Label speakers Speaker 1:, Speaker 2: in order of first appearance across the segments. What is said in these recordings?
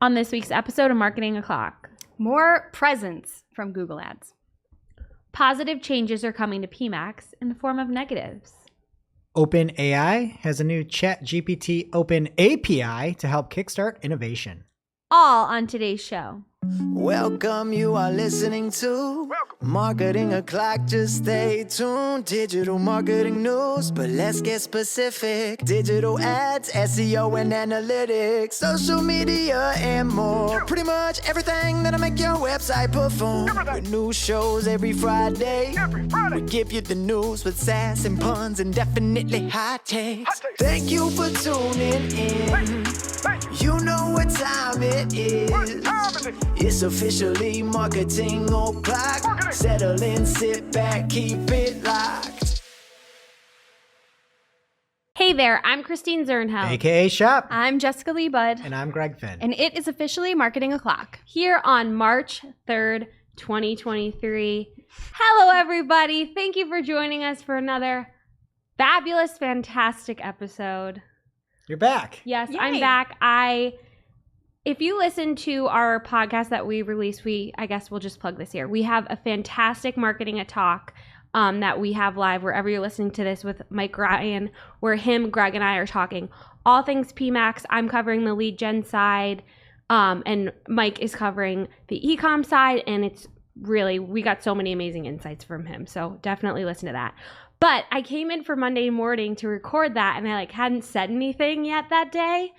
Speaker 1: On this week's episode of Marketing O'Clock,
Speaker 2: more presence from Google Ads.
Speaker 1: Positive changes are coming to Pmax in the form of negatives.
Speaker 3: OpenAI has a new ChatGPT Open API to help kickstart innovation.
Speaker 1: All on today's show.
Speaker 4: Welcome, you are listening to Marketing O'Clock. Just stay tuned. Digital marketing news, but let's get specific. Digital ads, SEO and analytics, social media and more. Pretty much everything that'll make your website perform. With new shows every Friday. We give you the news with sass and puns and definitely hot takes. Thank you for tuning in. You know what time it is. It's officially Marketing O'Clock. Settle in, sit back, keep it locked.
Speaker 1: Hey there, I'm Christine Zernheld.
Speaker 3: AKA Shop.
Speaker 2: I'm Jessica Lee Budd.
Speaker 3: And I'm Greg Finn.
Speaker 2: And it is officially Marketing O'Clock.
Speaker 1: Here on March 3rd, 2023. Hello, everybody. Thank you for joining us for another fabulous, fantastic episode.
Speaker 3: You're back.
Speaker 1: Yes,
Speaker 2: Yay.
Speaker 1: I'm back. If you listen to our podcast that we release, I guess we'll just plug this here. We have a fantastic Marketing Talk that we have live wherever you're listening to this with Mike Ryan, where him, Greg, and I are talking all things Pmax. I'm covering the lead gen side, and Mike is covering the e-com side, and it's really, we got so many amazing insights from him. So definitely listen to that. But I came in for Monday morning to record that, and I hadn't said anything yet that day.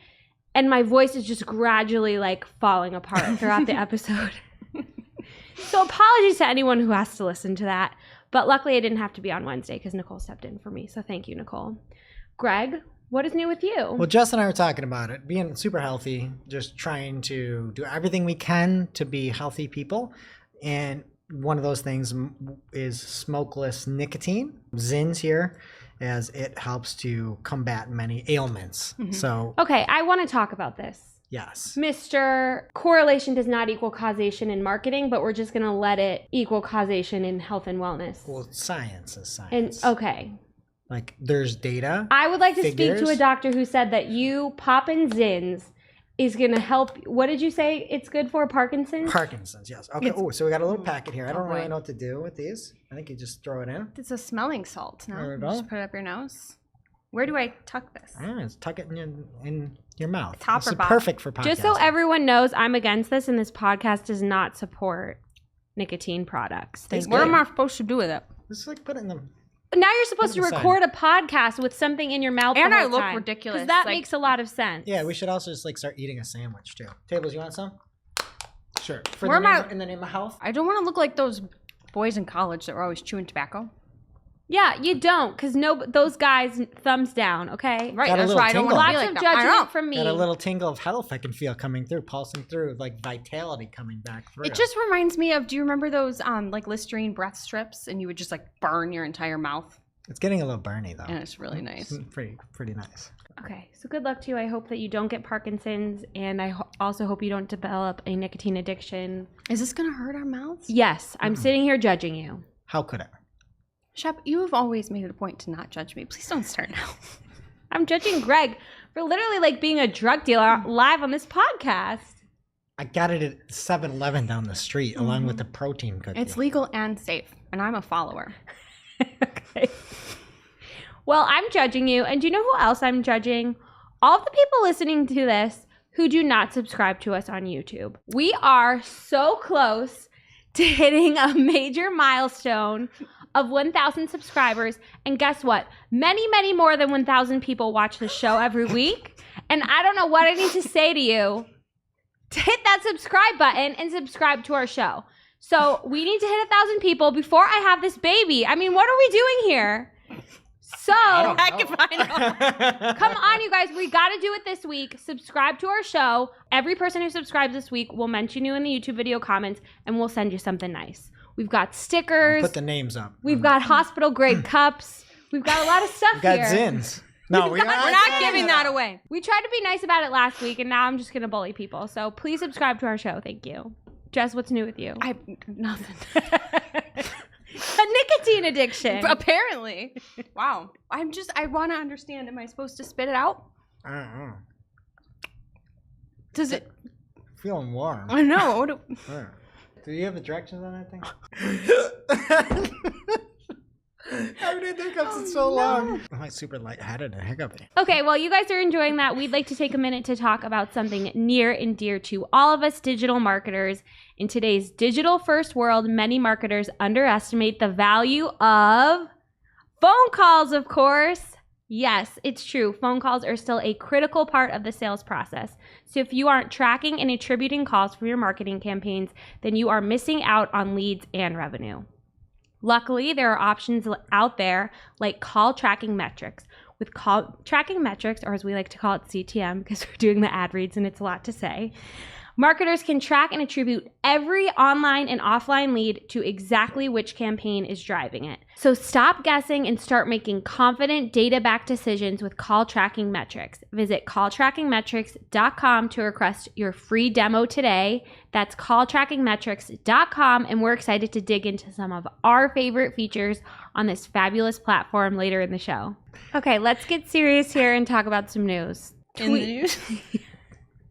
Speaker 1: And my voice is just gradually falling apart throughout the episode. So apologies to anyone who has to listen to that. But luckily I didn't have to be on Wednesday because Nicole stepped in for me. So thank you, Nicole. Greg, what is new with you?
Speaker 3: Well, Jess and I were talking about it, being super healthy, just trying to do everything we can to be healthy people. And one of those things is smokeless nicotine, Zins here, as it helps to combat many ailments. Mm-hmm. So,
Speaker 1: okay, I want to talk about this.
Speaker 3: Yes.
Speaker 1: Mr. Correlation does not equal causation in marketing, but we're just going to let it equal causation in health and wellness.
Speaker 3: Well, science is science.
Speaker 1: And okay.
Speaker 3: There's data.
Speaker 1: I would like to speak to a doctor who said that you popping Zins is going to help. What did you say it's good for? Parkinson's?
Speaker 3: Parkinson's, yes. Okay. Oh, so we got a little packet here. I don't really know what to do with these. I think you just throw it in.
Speaker 2: It's a smelling salt. No?
Speaker 3: There we go.
Speaker 2: Just put it up your nose. Where do I tuck this?
Speaker 3: Just tuck it in your mouth.
Speaker 2: Top or bottom?
Speaker 3: Perfect for podcasting.
Speaker 1: Just so everyone knows, I'm against this, and this podcast does not support nicotine products.
Speaker 2: What am I supposed to do with it?
Speaker 3: Just put it in the...
Speaker 1: Now you're supposed to record a podcast with something in your mouth
Speaker 2: and
Speaker 1: the
Speaker 2: I
Speaker 1: whole
Speaker 2: look
Speaker 1: time,
Speaker 2: ridiculous.
Speaker 1: Because that makes a lot of sense.
Speaker 3: Yeah, we should also just start eating a sandwich too. Tables, you want some? Sure. In the name of health?
Speaker 2: I don't want to look like those boys in college that were always chewing tobacco.
Speaker 1: Yeah, you don't, because those guys, thumbs down, okay?
Speaker 2: Right, that's why I don't want to be like that.
Speaker 1: Lots of judgment from me.
Speaker 3: Got a little tingle of health I can feel coming through, pulsing through, vitality coming back through.
Speaker 2: It just reminds me of, do you remember those Listerine breath strips, and you would just burn your entire mouth?
Speaker 3: It's getting a little burny though.
Speaker 2: And it's really nice.
Speaker 3: It's pretty nice.
Speaker 1: Okay, so good luck to you. I hope that you don't get Parkinson's, and I also hope you don't develop a nicotine addiction.
Speaker 2: Is this going to hurt our mouths?
Speaker 1: Yes, I'm sitting here judging you.
Speaker 3: How could it?
Speaker 2: Shep, you have always made it a point to not judge me. Please don't start now.
Speaker 1: I'm judging Greg for literally being a drug dealer live on this podcast.
Speaker 3: I got it at 7-Eleven down the street along with the protein cookie.
Speaker 2: It's legal and safe, and I'm a follower.
Speaker 1: Okay. Well, I'm judging you. And do you know who else I'm judging? All of the people listening to this who do not subscribe to us on YouTube. We are so close to hitting a major milestone of 1,000 subscribers. And guess what? Many, many more than 1,000 people watch the show every week. And I don't know what I need to say to you to hit that subscribe button and subscribe to our show. So we need to hit 1,000 people before I have this baby. I mean, what are we doing here? So
Speaker 2: Come on,
Speaker 1: you guys. We got to do it this week. Subscribe to our show. Every person who subscribes this week will mention you in the YouTube video comments, and we'll send you something nice. We've got stickers.
Speaker 3: I'll put the names up.
Speaker 1: We've got hospital grade cups. We've got a lot of stuff
Speaker 3: We've got
Speaker 1: here.
Speaker 3: Zins. No, we're
Speaker 2: not giving that away.
Speaker 1: We tried to be nice about it last week, and now I'm just going to bully people. So please subscribe to our show. Thank you. Jess, what's new with you?
Speaker 2: Nothing.
Speaker 1: A nicotine addiction.
Speaker 2: Apparently. Wow. I want to understand. Am I supposed to spit it out?
Speaker 3: I don't know.
Speaker 2: Does it
Speaker 3: feeling warm.
Speaker 2: I know.
Speaker 3: Where? Do you have the directions on that thing? Having had hiccups in so long. I'm like super lightheaded and hiccupy.
Speaker 1: Okay, well, you guys are enjoying that. We'd like to take a minute to talk about something near and dear to all of us digital marketers. In today's digital-first world, many marketers underestimate the value of phone calls, of course. Yes, it's true. Phone calls are still a critical part of the sales process. So if you aren't tracking and attributing calls for your marketing campaigns, then you are missing out on leads and revenue. Luckily, there are options out there like call tracking metrics. With call tracking metrics, or as we like to call it CTM, because we're doing the ad reads and it's a lot to say, marketers can track and attribute every online and offline lead to exactly which campaign is driving it. So stop guessing and start making confident data-backed decisions with call tracking metrics. Visit calltrackingmetrics.com to request your free demo today. That's calltrackingmetrics.com, and we're excited to dig into some of our favorite features on this fabulous platform later in the show. Okay, let's get serious here and talk about some news.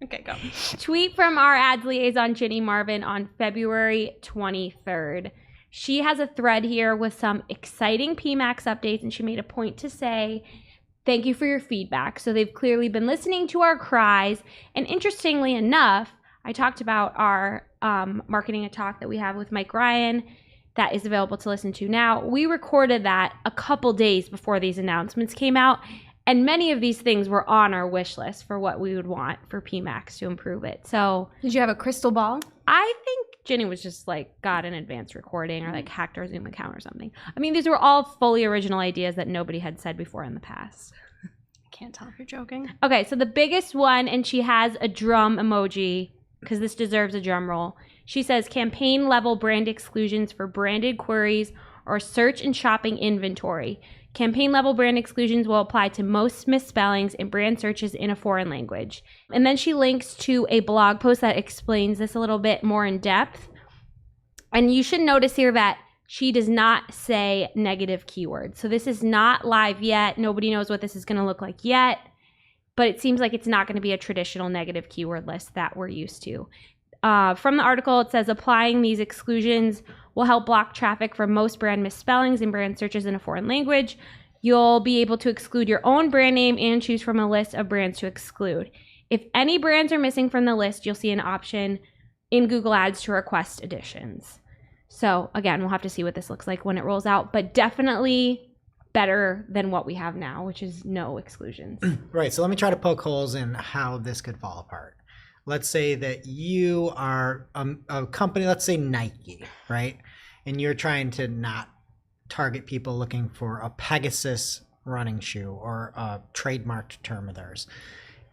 Speaker 2: Okay, go.
Speaker 1: Tweet from our ads liaison, Ginny Marvin, on February 23rd. She has a thread here with some exciting Pmax updates, and she made a point to say, thank you for your feedback. So they've clearly been listening to our cries. And interestingly enough, I talked about our marketing a talk that we have with Mike Ryan that is available to listen to now. We recorded that a couple days before these announcements came out. And many of these things were on our wish list for what we would want for Pmax to improve it. So
Speaker 2: Did you have a crystal ball?
Speaker 1: I think Ginny was just like got an advanced recording or like hacked our Zoom account or something. I mean, these were all fully original ideas that nobody had said before in the past.
Speaker 2: I can't tell if you're joking.
Speaker 1: Okay, so the biggest one, and she has a drum emoji because this deserves a drum roll. She says campaign level brand exclusions for branded queries or search and shopping inventory. Campaign level brand exclusions will apply to most misspellings and brand searches in a foreign language. And then she links to a blog post that explains this a little bit more in depth. And you should notice here that she does not say negative keywords. So this is not live yet. Nobody knows what this is going to look like yet. But it seems like it's not going to be a traditional negative keyword list that we're used to. From the article, it says applying these exclusions will help block traffic from most brand misspellings and brand searches in a foreign language. You'll be able to exclude your own brand name and choose from a list of brands to exclude. If any brands are missing from the list, you'll see an option in Google Ads to request additions. So again, we'll have to see what this looks like when it rolls out, but definitely better than what we have now, which is no exclusions.
Speaker 3: Right, so let me try to poke holes in how this could fall apart. Let's say that you are a company, let's say Nike, right? And you're trying to not target people looking for a Pegasus running shoe or a trademarked term of theirs.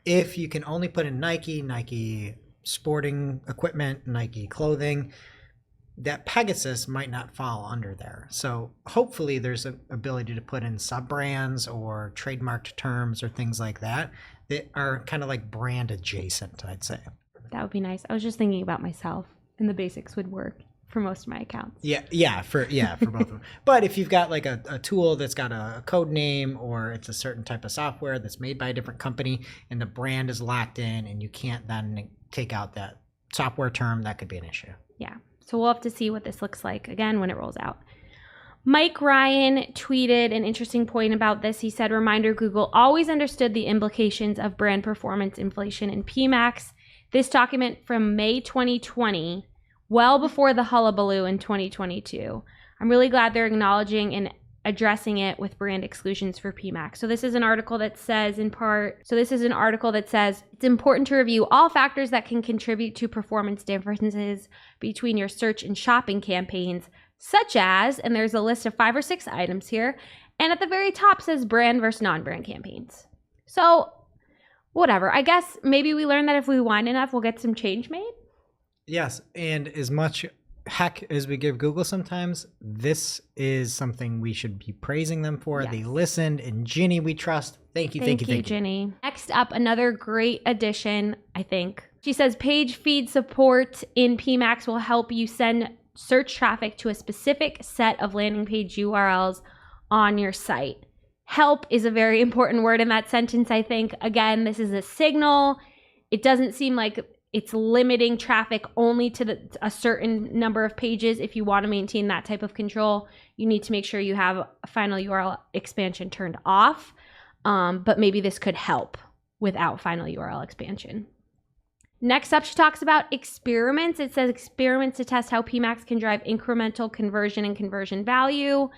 Speaker 3: If you can only put in Nike, Nike sporting equipment, Nike clothing, that Pegasus might not fall under there. So hopefully there's an ability to put in sub-brands or trademarked terms or things like that that are kind of like brand adjacent, I'd say.
Speaker 1: That would be nice. I was just thinking about myself, and the basics would work for most of my accounts.
Speaker 3: Yeah, for both of them. But if you've got like a tool that's got a code name or it's a certain type of software that's made by a different company and the brand is locked in and you can't then take out that software term, that could be an issue.
Speaker 1: Yeah. So we'll have to see what this looks like, again, when it rolls out. Mike Ryan tweeted an interesting point about this. He said, reminder, Google always understood the implications of brand performance inflation in Pmax. This document from May 2020, well before the hullabaloo in 2022. I'm really glad they're acknowledging and addressing it with brand exclusions for Pmax. So this is an article that says it's important to review all factors that can contribute to performance differences between your search and shopping campaigns, such as, and there's a list of 5 or 6 items here, and at the very top says brand versus non-brand campaigns. So whatever, I guess maybe we learned that if we whine enough, we'll get some change made.
Speaker 3: Yes, and as much heck as we give Google sometimes, this is something we should be praising them for.
Speaker 1: Yes.
Speaker 3: They listened, and Ginny, we trust. Thank you,
Speaker 1: Ginny. Next up, another great addition, I think. She says page feed support in Pmax will help you send search traffic to a specific set of landing page URLs on your site. Help is a very important word in that sentence, I think. Again, this is a signal. It doesn't seem like It's limiting traffic only to a certain number of pages. If you want to maintain that type of control, you need to make sure you have final URL expansion turned off. But maybe this could help without final URL expansion. Next up, she talks about experiments. It says experiments to test how Pmax can drive incremental conversion and conversion value.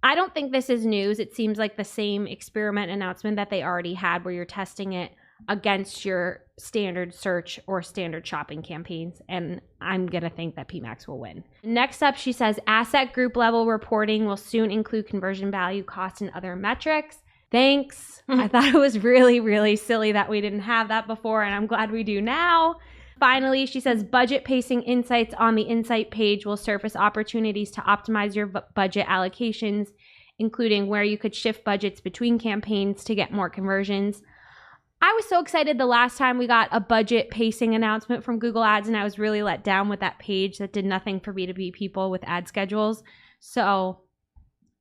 Speaker 1: I don't think this is news. It seems like the same experiment announcement that they already had, where you're testing it against your standard search or standard shopping campaigns. And I'm going to think that Pmax will win. Next up, she says asset group level reporting will soon include conversion value, cost, and other metrics. Thanks. I thought it was really, really silly that we didn't have that before, and I'm glad we do now. Finally, she says budget pacing insights on the insight page will surface opportunities to optimize your budget allocations, including where you could shift budgets between campaigns to get more conversions. I was so excited the last time we got a budget pacing announcement from Google Ads, and I was really let down with that page that did nothing for B2B people with ad schedules. So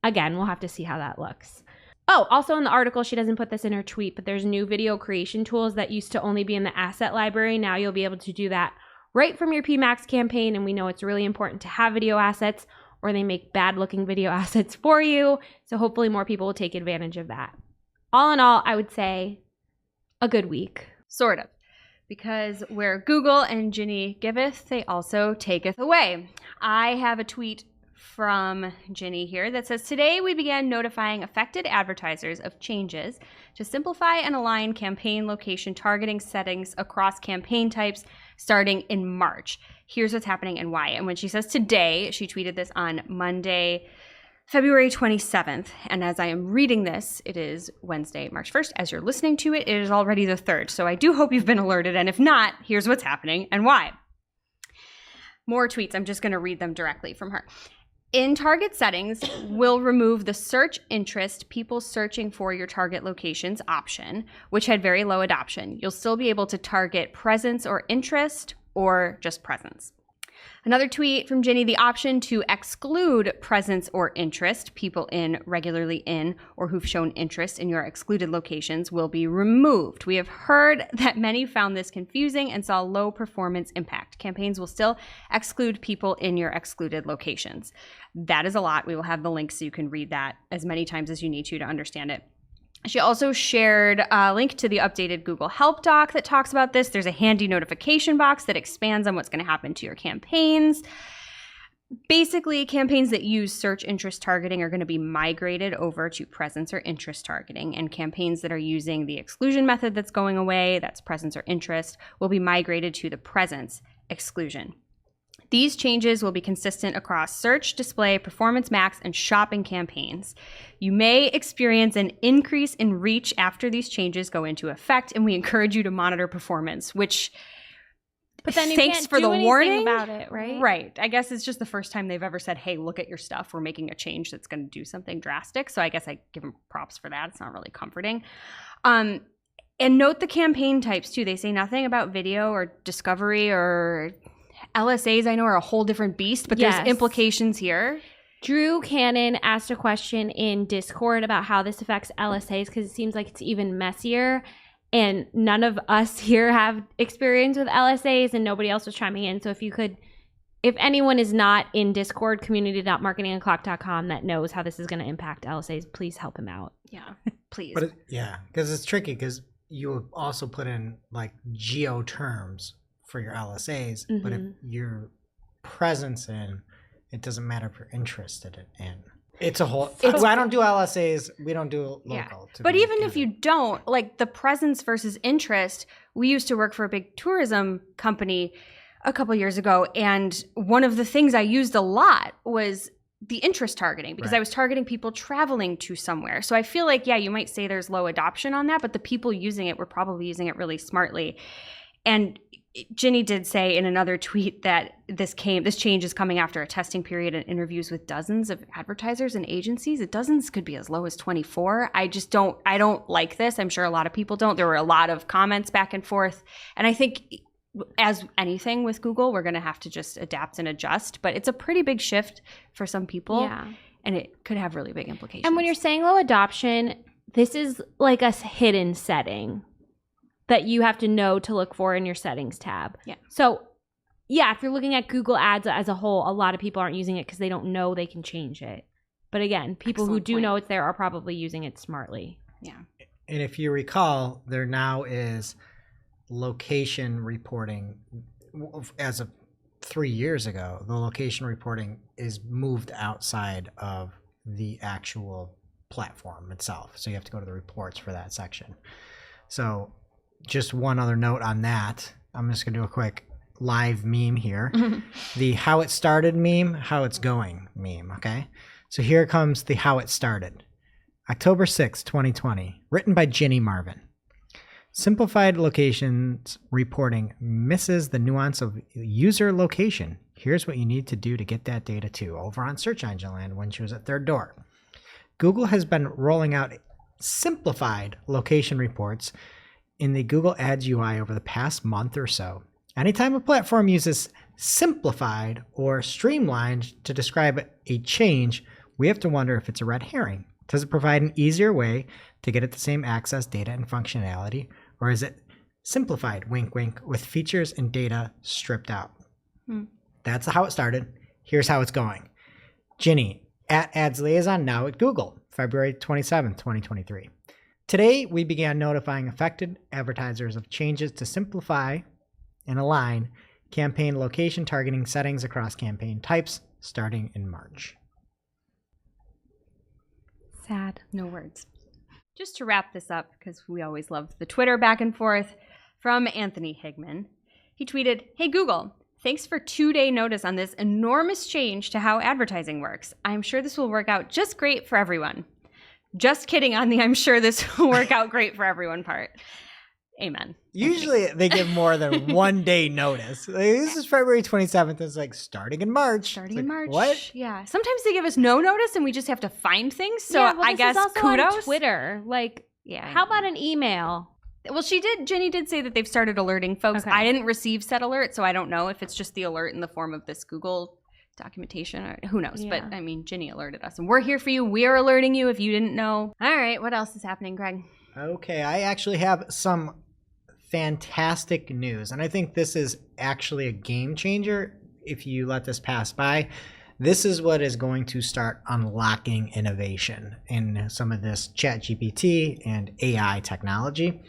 Speaker 1: again, we'll have to see how that looks. Oh, also in the article, she doesn't put this in her tweet, but there's new video creation tools that used to only be in the asset library. Now you'll be able to do that right from your Pmax campaign. And we know it's really important to have video assets, or they make bad looking video assets for you. So hopefully more people will take advantage of that. All in all, I would say a good week.
Speaker 2: Sort of. Because where Google and Ginny giveth, they also taketh away. I have a tweet from Ginny here that says, today we began notifying affected advertisers of changes to simplify and align campaign location targeting settings across campaign types starting in March. Here's what's happening and why. And when she says today, she tweeted this on Monday, February 27th. And as I am reading this, it is Wednesday, March 1st. As you're listening to it, it is already the 3rd. So I do hope you've been alerted. And if not, here's what's happening and why. More tweets. I'm just going to read them directly from her. In target settings, we'll remove the search interest, people searching for your target locations option, which had very low adoption. You'll still be able to target presence or interest or just presence. Another tweet from Ginny, the option to exclude presence or interest, people regularly in, or who've shown interest in your excluded locations, will be removed. We have heard that many found this confusing and saw low performance impact. Campaigns will still exclude people in your excluded locations. That is a lot. We will have the link so you can read that as many times as you need to understand it. She also shared a link to the updated Google Help doc that talks about this. There's a handy notification box that expands on what's going to happen to your campaigns. Basically, campaigns that use search interest targeting are going to be migrated over to presence or interest targeting, and campaigns that are using the exclusion method that's going away, that's presence or interest, will be migrated to the presence exclusion. These changes will be consistent across search, display, performance max, and shopping campaigns. You may experience an increase in reach after these changes go into effect, and we encourage you to monitor performance, which,
Speaker 1: but then you
Speaker 2: thanks
Speaker 1: can't
Speaker 2: for
Speaker 1: do
Speaker 2: the
Speaker 1: anything
Speaker 2: warning
Speaker 1: about it, right?
Speaker 2: Right. I guess it's just the first time they've ever said, hey, look at your stuff. We're making a change that's going to do something drastic. So I guess I give them props for that. It's not really comforting. And note the campaign types, too. They say nothing about video or discovery or LSAs. I know are a whole different beast, but there's implications here.
Speaker 1: Drew Cannon asked a question in Discord about how this affects LSAs, because it seems like it's even messier. And none of us here have experience with LSAs, and nobody else was chiming in. So if anyone is not in Discord, community.marketingoclock.com, that knows how this is going to impact LSAs, please help him out.
Speaker 2: Yeah, please.
Speaker 3: But because it's tricky, because you also put in like geo terms for your LSAs, but if your presence in, it doesn't matter if you're interested in. It's a whole. I don't do LSAs. We don't do local.
Speaker 2: Yeah. But even if you don't, like the presence versus interest, we used to work for a big tourism company a couple years ago, and one of the things I used a lot was the interest targeting, because I was targeting people traveling to somewhere. So I feel like, you might say there's low adoption on that, but the people using it were probably using it really smartly. And Ginny did say in another tweet that this change is coming after a testing period and interviews with dozens of advertisers and agencies. Dozens could be as low as 24. I don't like this. I'm sure a lot of people don't. There were a lot of comments back and forth. And I think as anything with Google, we're going to have to just adapt and adjust. But it's a pretty big shift for some people. Yeah. And it could have really big implications.
Speaker 1: And when you're saying low adoption, this is like a hidden setting. that you have to know to look for in your settings tab.
Speaker 2: Yeah.
Speaker 1: So yeah, if you're looking at Google Ads as a whole, a lot of people aren't using it because they don't know they can change it. But again, people who do know it's there are probably using it smartly.
Speaker 2: Yeah.
Speaker 3: And if you recall, there now is location reporting. As of 3 years ago, the location reporting is moved outside of the actual platform itself. So you have to go to the reports for that section. So just one other note on that. I'm just going to do a quick live meme here. The how it started meme, how it's going meme. Okay. So here comes the how it started. October 6, 2020, written by Ginny Marvin. Simplified locations reporting misses the nuance of user location. Here's what you need to do to get that data too. Over on Search Engine Land when she was at Third Door. Google has been rolling out simplified location reports in the Google Ads UI over the past month or so. Anytime a platform uses simplified or streamlined to describe a change, we have to wonder if it's a red herring. Does it provide an easier way to get at the same access, data, and functionality? Or is it simplified, wink, wink, with features and data stripped out? That's how it started. Here's how it's going. Ginny, at Ads Liaison, now at Google, February 27th, 2023. Today, we began notifying affected advertisers of changes to simplify and align campaign location targeting settings across campaign types starting in March.
Speaker 1: Sad.
Speaker 2: No words. Just to wrap this up, because we always love the Twitter back and forth, from Anthony Higman. He tweeted, "Hey Google, thanks for 2-day notice on this enormous change to how advertising works. I'm sure this will work out just great for everyone." Just kidding on the "I'm sure this will work out great for everyone" part. Amen.
Speaker 3: Usually they give more than 1 day notice. Like, this is February 27th. It's like starting in March.
Speaker 2: Starting in March.
Speaker 3: What?
Speaker 2: Yeah. Sometimes they give us no notice and we just have to find things. So
Speaker 1: yeah, well,
Speaker 2: I guess
Speaker 1: is also
Speaker 2: kudos.
Speaker 1: on Twitter. Like,
Speaker 2: Yeah.
Speaker 1: how about an email?
Speaker 2: Well, Jenny did say that they've started alerting folks.
Speaker 1: Okay.
Speaker 2: I didn't receive said alert, so I don't know if it's just the alert in the form of this Google documentation or who knows.
Speaker 1: Yeah.
Speaker 2: But I mean, Jenny alerted us and we're here for you. We are alerting you if you didn't know. All right. What else is happening, Greg?
Speaker 3: Okay, I actually have some fantastic news, and I think this is actually a game changer if you let this pass by. This is what is going to start unlocking innovation in some of this ChatGPT and AI technology.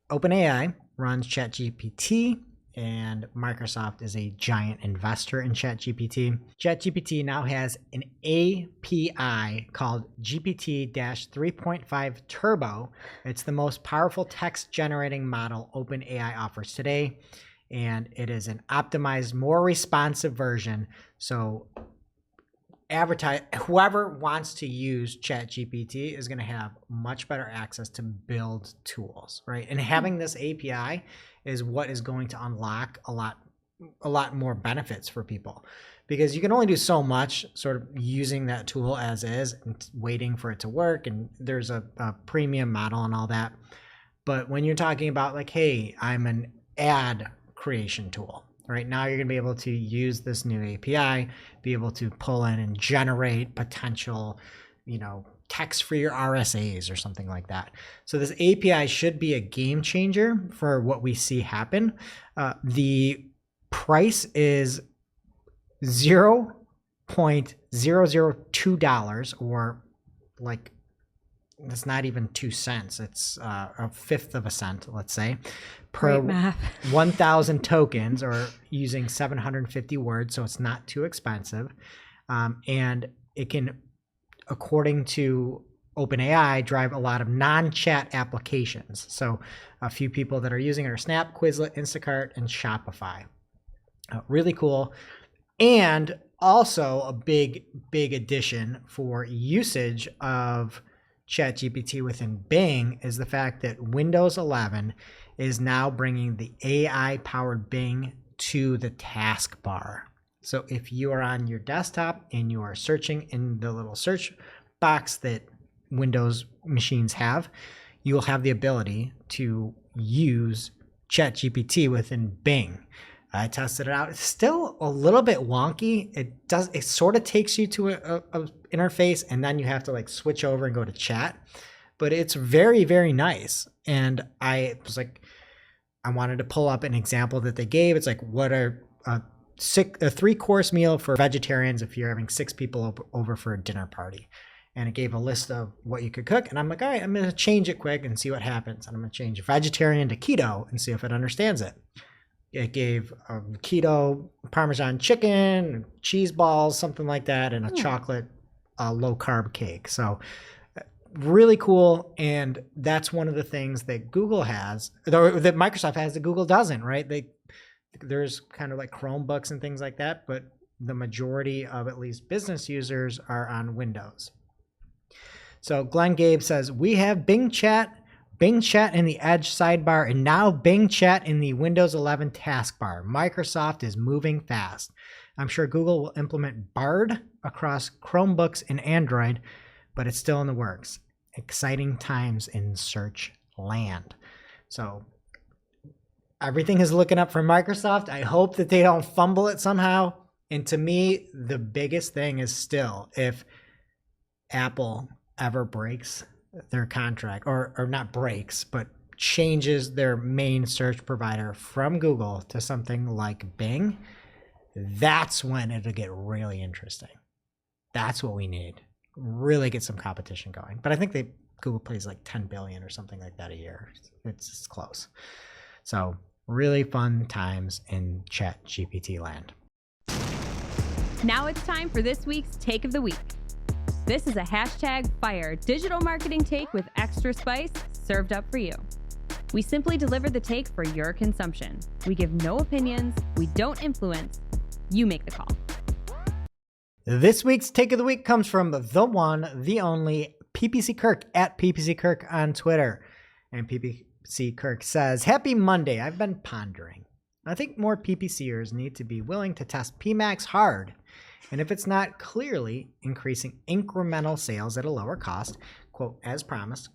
Speaker 3: OpenAI runs ChatGPT, and Microsoft is a giant investor in ChatGPT. ChatGPT now has an API called GPT-3.5 Turbo. It's the most powerful text generating model OpenAI offers today, and it is an optimized, more responsive version. So whoever wants to use ChatGPT is going to have much better access to build tools, right? And having this API is what is going to unlock a lot more benefits for people, because you can only do so much sort of using that tool as is and waiting for it to work. And there's a premium model and all that. But when you're talking about like, hey, I'm an ad creation tool, right? Now you're going to be able to use this new API, be able to pull in and generate potential, text for your RSAs or something like that. So this API should be a game changer for what we see happen. The price is $0.002, or like, it's not even 2 cents. It's a fifth of a cent, let's say, per 1,000 tokens, or using 750 words. So it's not too expensive. And it can, according to OpenAI, drive a lot of non-chat applications. So a few people that are using it are Snap, Quizlet, Instacart, and Shopify. Really cool. And also a big addition for usage of ChatGPT within Bing is the fact that Windows 11 is now bringing the AI-powered Bing to the taskbar. So if you are on your desktop and you are searching in the little search box that Windows machines have, you will have the ability to use ChatGPT within Bing. I tested it out. It's still a little bit wonky. It sort of takes you to a interface, and then you have to like switch over and go to chat. But it's very, very nice. And I was like, I wanted to pull up an example that they gave. It's like, what are a 3-course meal for vegetarians if you're having 6 people over for a dinner party? And it gave a list of what you could cook. And I'm like, all right, I'm going to change it quick and see what happens. And I'm going to change vegetarian to keto and see if it understands it. It gave a keto Parmesan chicken, cheese balls, something like that, and a chocolate low carb cake. So really cool. And that's one of the things that Google has, that Microsoft has, that Google doesn't, right? There's kind of like Chromebooks and things like that, but the majority of at least business users are on Windows. So Glenn Gabe says, we have Bing Chat in the Edge sidebar, and now Bing Chat in the Windows 11 taskbar. Microsoft is moving fast. I'm sure Google will implement Bard across Chromebooks and Android, but it's still in the works. Exciting times in search land. So everything is looking up for Microsoft. I hope that they don't fumble it somehow. And to me, the biggest thing is still, if Apple ever breaks their contract, or not breaks, but changes their main search provider from Google to something like Bing, that's when it'll get really interesting. That's what we need. Really get some competition going. But I think Google pays like $10 billion or something like that a year. It's close. So really fun times in ChatGPT land.
Speaker 2: Now it's time for this week's Take of the Week. This is a #fire digital marketing take with extra spice served up for you. We simply deliver the take for your consumption. We give no opinions. We don't influence. You make the call.
Speaker 3: This week's Take of the Week comes from the one, the only PPC Kirk at PPC Kirk on Twitter. And PPC Kirk says, happy Monday. I've been pondering. I think more PPCers need to be willing to test Pmax hard. And if it's not clearly increasing incremental sales at a lower cost, quote, as promised,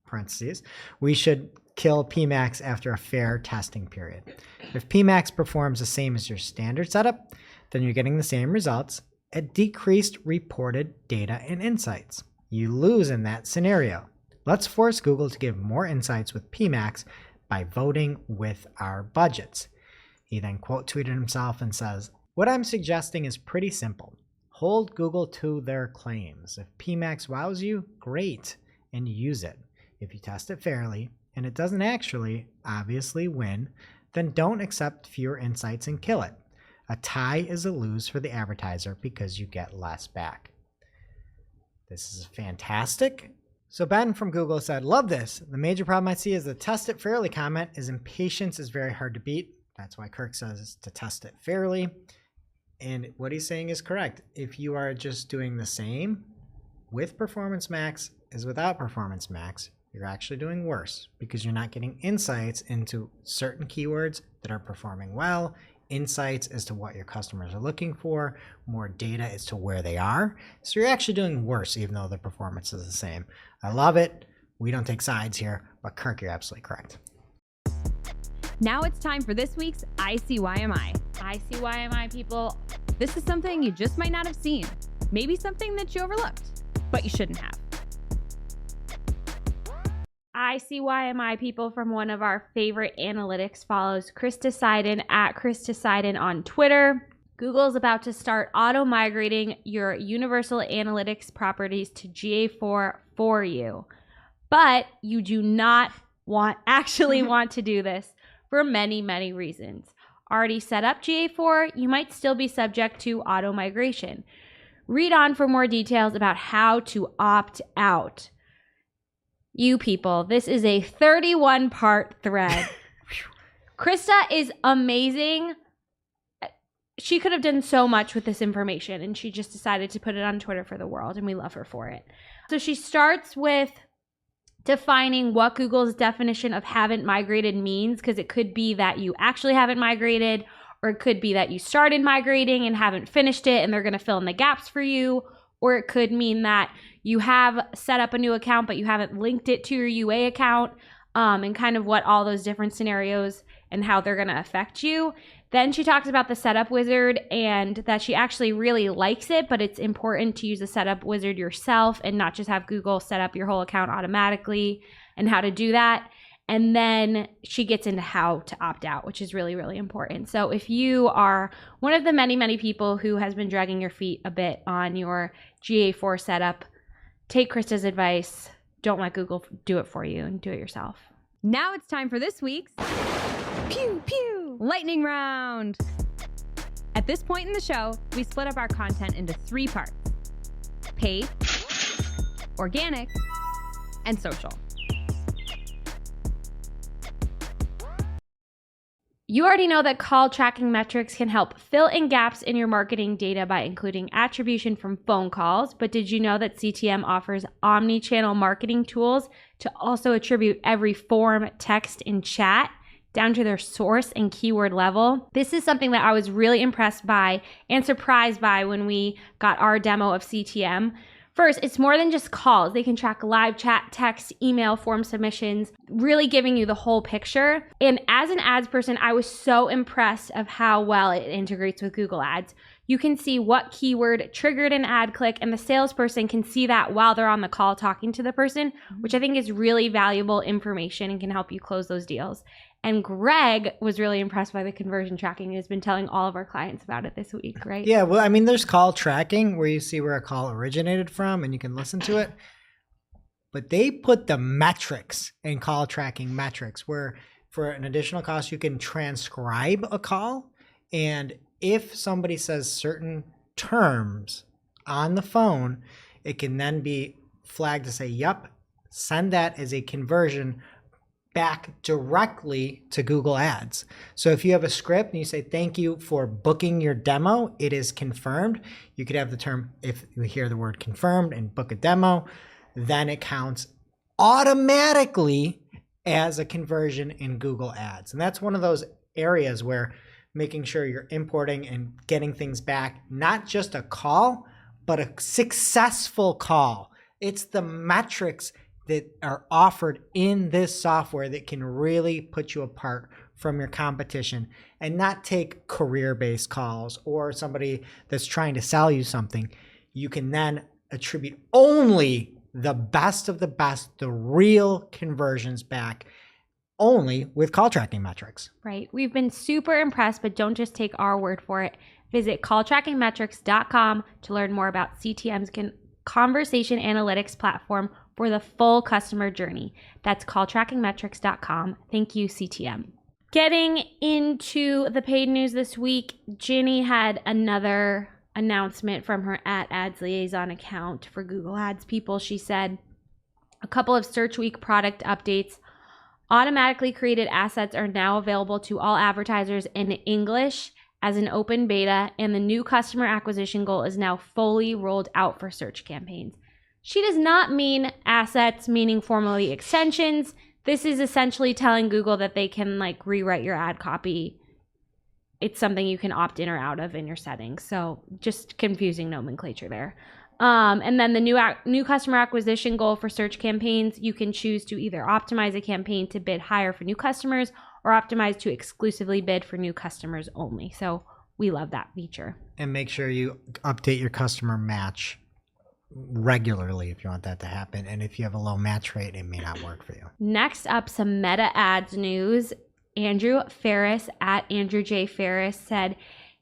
Speaker 3: parentheses, we should kill Pmax after a fair testing period. If Pmax performs the same as your standard setup, then you're getting the same results at decreased reported data and insights. You lose in that scenario. Let's force Google to give more insights with Pmax by voting with our budgets. He then quote tweeted himself and says, what I'm suggesting is pretty simple. Hold Google to their claims. If Pmax wows you, great, and use it. If you test it fairly and it doesn't actually obviously win, then don't accept fewer insights and kill it. A tie is a lose for the advertiser because you get less back. This is fantastic. So Ben from Google said, love this. The major problem I see is the test it fairly comment is impatience is very hard to beat. That's why Kirk says to test it fairly. And what he's saying is correct. If you are just doing the same with Performance Max as without Performance Max, you're actually doing worse because you're not getting insights into certain keywords that are performing well, insights as to what your customers are looking for, more data as to where they are. So you're actually doing worse even though the performance is the same. I love it. We don't take sides here, but Kirk, you're absolutely correct.
Speaker 2: Now it's time for this week's ICYMI.
Speaker 1: ICYMI people.
Speaker 2: This is something you just might not have seen. Maybe something that you overlooked, but you shouldn't have.
Speaker 1: ICYMI people from one of our favorite analytics follows, Krista Seiden at Krista Seiden on Twitter. Google's about to start auto-migrating your Universal Analytics properties to GA4 for you. But you do not want to do this for many, many reasons. Already set up GA4, you might still be subject to auto-migration. Read on for more details about how to opt out. You people, this is a 31-part thread. Krista is amazing. She could have done so much with this information, and she just decided to put it on Twitter for the world, and we love her for it. So she starts with defining what Google's definition of haven't migrated means, because it could be that you actually haven't migrated, or it could be that you started migrating and haven't finished it and they're going to fill in the gaps for you, or it could mean that you have set up a new account but you haven't linked it to your UA account, and kind of what all those different scenarios and how they're going to affect you. Then she talks about the setup wizard and that she actually really likes it, but it's important to use the setup wizard yourself and not just have Google set up your whole account automatically, and how to do that. And then she gets into how to opt out, which is really, really important. So if you are one of the many, many people who has been dragging your feet a bit on your GA4 setup, take Krista's advice. Don't let Google do it for you and do it yourself.
Speaker 2: Now it's time for this week's Pew Pew Lightning Round. At this point in the show, we split up our content into 3 parts: paid, organic, and social.
Speaker 1: You already know that call tracking metrics can help fill in gaps in your marketing data by including attribution from phone calls, but did you know that CTM offers omni-channel marketing tools to also attribute every form, text, and chat down to their source and keyword level? This is something that I was really impressed by and surprised by when we got our demo of CTM. First, it's more than just calls. They can track live chat, text, email, form submissions, really giving you the whole picture. And as an ads person, I was so impressed of how well it integrates with Google Ads. You can see what keyword triggered an ad click, and the salesperson can see that while they're on the call talking to the person, which I think is really valuable information and can help you close those deals. And Greg was really impressed by the conversion tracking. He's been telling all of our clients about it this week, right?
Speaker 3: Yeah, well, I mean, there's call tracking where you see where a call originated from and you can listen to it. But they put the metrics in call tracking metrics where for an additional cost, you can transcribe a call. And if somebody says certain terms on the phone, it can then be flagged to say, yep, send that as a conversion back directly to Google Ads. So if you have a script and you say, thank you for booking your demo, it is confirmed. You could have the term, if you hear the word confirmed and book a demo, then it counts automatically as a conversion in Google Ads. And that's one of those areas where making sure you're importing and getting things back, not just a call, but a successful call. It's the metrics that are offered in this software that can really put you apart from your competition and not take career-based calls or somebody that's trying to sell you something. You can then attribute only the best of the best, the real conversions back only with call tracking metrics.
Speaker 1: Right. We've been super impressed, but don't just take our word for it. Visit calltrackingmetrics.com to learn more about CTM's conversation analytics platform for the full customer journey. That's calltrackingmetrics.com. Thank you, CTM. Getting into the paid news this week, Ginny had another announcement from her @ads liaison account for Google Ads people. She said a couple of Search Week product updates. Automatically created assets are now available to all advertisers in English as an open beta, and the new customer acquisition goal is now fully rolled out for search campaigns. She does not mean assets, meaning formally extensions. This is essentially telling Google that they can rewrite your ad copy. It's something you can opt in or out of in your settings. So just confusing nomenclature there. And then the new customer acquisition goal for search campaigns, you can choose to either optimize a campaign to bid higher for new customers or optimize to exclusively bid for new customers only. So we love that feature.
Speaker 3: And make sure you update your customer match regularly if you want that to happen. And if you have a low match rate, it may not work for you.
Speaker 1: Next up, some meta ads news. Andrew Ferris @Andrew J. Ferris said,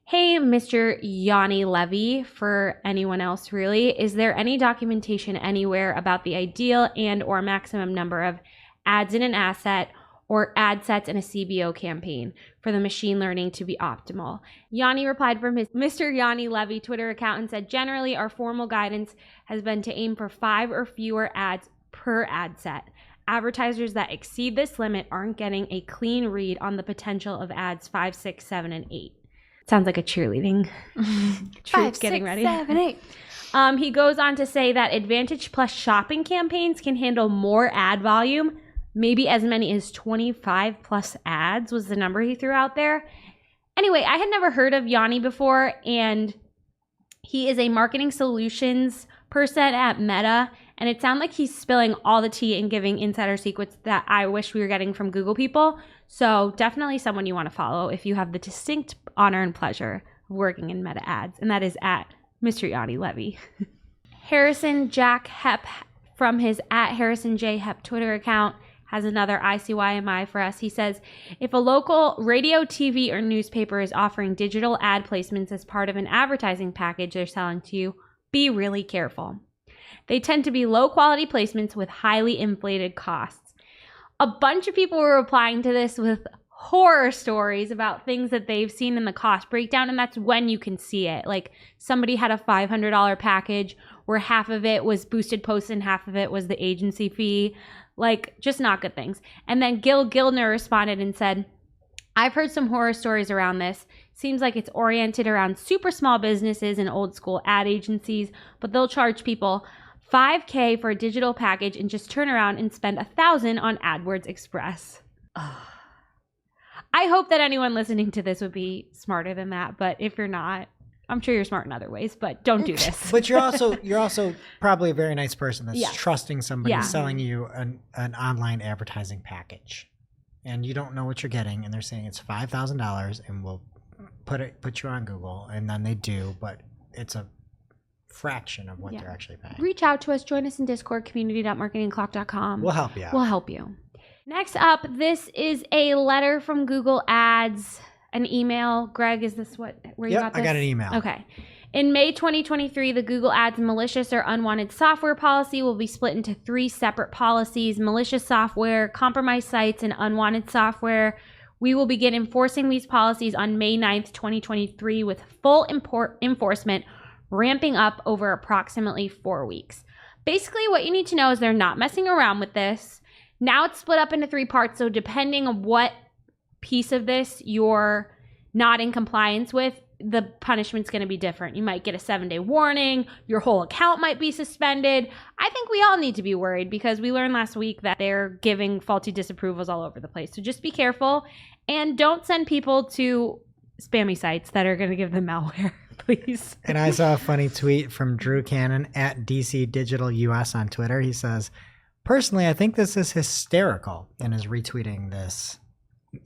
Speaker 1: hey, Mr. Yanni Levy, for anyone else really, is there any documentation anywhere about the ideal and or maximum number of ads in an asset or ad sets in a CBO campaign for the machine learning to be optimal? Yanni replied from his Mr. Yanni Levy Twitter account and said, generally, our formal guidance has been to aim for 5 or fewer ads per ad set. Advertisers that exceed this limit aren't getting a clean read on the potential of ads 5, 6, 7, and 8. Sounds like a cheerleading troop getting ready.
Speaker 2: 5, 6, 7, 8.
Speaker 1: He goes on to say that Advantage Plus shopping campaigns can handle more ad volume, maybe as many as 25 plus ads was the number he threw out there. Anyway, I had never heard of Yanni before, and he is a marketing solutions person at Meta, and it sounded like he's spilling all the tea and giving insider secrets that I wish we were getting from Google people. So definitely someone you want to follow if you have the distinct honor and pleasure of working in Meta ads, and that is @Mr. Yanni Levy. Harrison Jack Hepp from his @Harrison J. Hepp Twitter account has another ICYMI for us. He says, if a local radio, TV, or newspaper is offering digital ad placements as part of an advertising package they're selling to you, be really careful. They tend to be low quality placements with highly inflated costs. A bunch of people were replying to this with horror stories about things that they've seen in the cost breakdown, and that's when you can see it. Like somebody had a $500 package where half of it was boosted posts and half of it was the agency fee. Like, just not good things. And then Gil Gildner responded and said, I've heard some horror stories around this. Seems like it's oriented around super small businesses and old school ad agencies, but they'll charge people $5,000 for a digital package and just turn around and spend $1,000 on AdWords Express. I hope that anyone listening to this would be smarter than that, but if you're not, I'm sure you're smart in other ways, but don't do this.
Speaker 3: But you're also probably a very nice person that's trusting somebody selling you an online advertising package, and you don't know what you're getting, and they're saying it's $5,000 and we'll put you on Google, and then they do, but it's a fraction of what they're actually paying.
Speaker 1: Reach out to us, join us in Discord, community.marketingclock.com.
Speaker 3: We'll help you out.
Speaker 1: We'll help you. Next up, this is a letter from Google Ads. An email. Greg, is this where you got this?
Speaker 3: I got an email.
Speaker 1: Okay. In May 2023, the Google Ads malicious or unwanted software policy will be split into 3 separate policies: malicious software, compromised sites, and unwanted software. We will begin enforcing these policies on May 9th, 2023, with full enforcement ramping up over approximately 4 weeks. Basically, what you need to know is they're not messing around with this. Now it's split up into 3 parts, so depending on what piece of this you're not in compliance with, the punishment's going to be different. You might get a 7-day warning. Your whole account might be suspended. I think we all need to be worried because we learned last week that they're giving faulty disapprovals all over the place. So just be careful and don't send people to spammy sites that are going to give them malware, please.
Speaker 3: And I saw a funny tweet from Drew Cannon at DC Digital US on Twitter. He says, personally, I think this is hysterical, and is retweeting this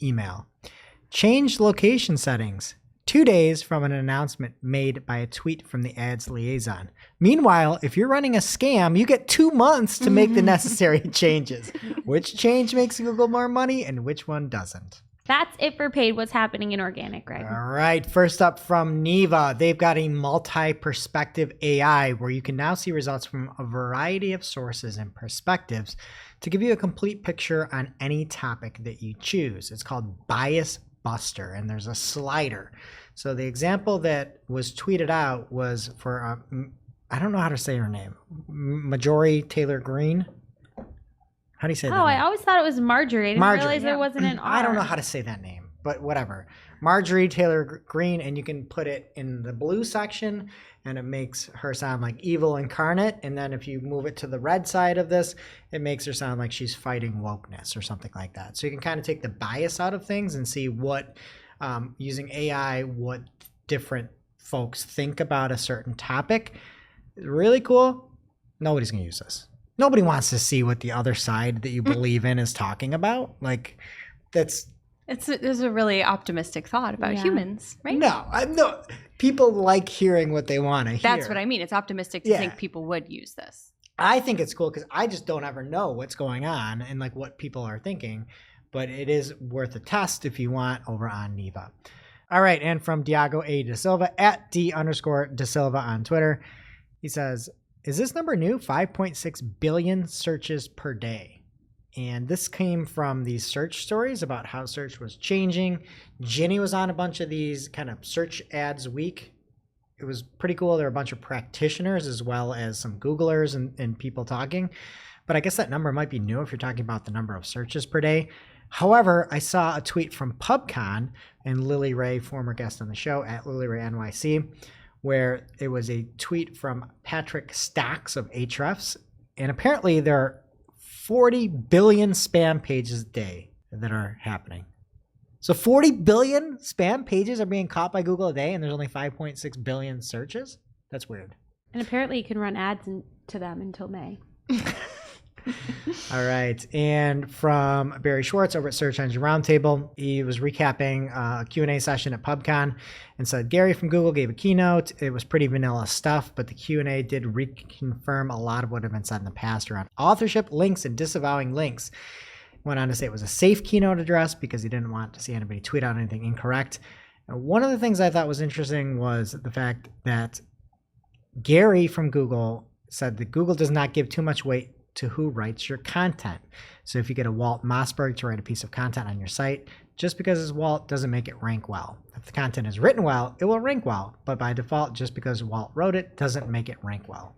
Speaker 3: email. Change location settings 2 days from an announcement made by a tweet from the ads liaison. Meanwhile, if you're running a scam, you get 2 months to make the necessary changes. Which change makes Google more money and which one doesn't?
Speaker 1: That's it for paid. What's happening in organic, Greg?
Speaker 3: All right. First up from Neeva, they've got a multi-perspective AI where you can now see results from a variety of sources and perspectives to give you a complete picture on any topic that you choose. It's called Bias Buster, and there's a slider. So the example that was tweeted out was for, I don't know how to say her name, Marjorie Taylor Greene. How do you say that?
Speaker 1: Oh, I always thought it was Marjorie. I didn't realize there wasn't an R.
Speaker 3: I don't know how to say that name, but whatever. Marjorie Taylor Greene, and you can put it in the blue section, and it makes her sound like evil incarnate. And then if you move it to the red side of this, it makes her sound like she's fighting wokeness or something like that. So you can kind of take the bias out of things and see what, using AI, what different folks think about a certain topic. Really cool. Nobody's going to use this. Nobody wants to see what the other side that you believe in is talking about. Like, there's
Speaker 2: a really optimistic thought about humans, right?
Speaker 3: No. People like hearing what they want to hear.
Speaker 2: That's what I mean. It's optimistic to think people would use this.
Speaker 3: I think it's cool because I just don't ever know what's going on and like what people are thinking. But it is worth a test if you want over on Neeva. All right, and from Diago A. Da Silva at D_Da Silva on Twitter, he says, is this number new? 5.6 billion searches per day. And this came from these search stories about how search was changing. Ginny was on a bunch of these kind of search ads week. It was pretty cool. There were a bunch of practitioners as well as some Googlers and people talking. But I guess that number might be new if you're talking about the number of searches per day. However, I saw a tweet from PubCon and Lily Ray, former guest on the show at Lily Ray NYC, where it was a tweet from Patrick Stacks of Ahrefs. And apparently there are 40 billion spam pages a day that are happening. So 40 billion spam pages are being caught by Google a day, and there's only 5.6 billion searches? That's weird.
Speaker 1: And apparently you can run ads to them until May.
Speaker 3: All right. And from Barry Schwartz over at Search Engine Roundtable, he was recapping a Q&A session at PubCon and said, Gary from Google gave a keynote. It was pretty vanilla stuff, but the Q&A did reconfirm a lot of what had been said in the past around authorship, links, and disavowing links. Went on to say it was a safe keynote address because he didn't want to see anybody tweet out anything incorrect. And one of the things I thought was interesting was the fact that Gary from Google said that Google does not give too much weight to who writes your content. So if you get a Walt Mossberg to write a piece of content on your site, just because it's Walt doesn't make it rank well. If the content is written well, it will rank well, but by default, just because Walt wrote it doesn't make it rank well.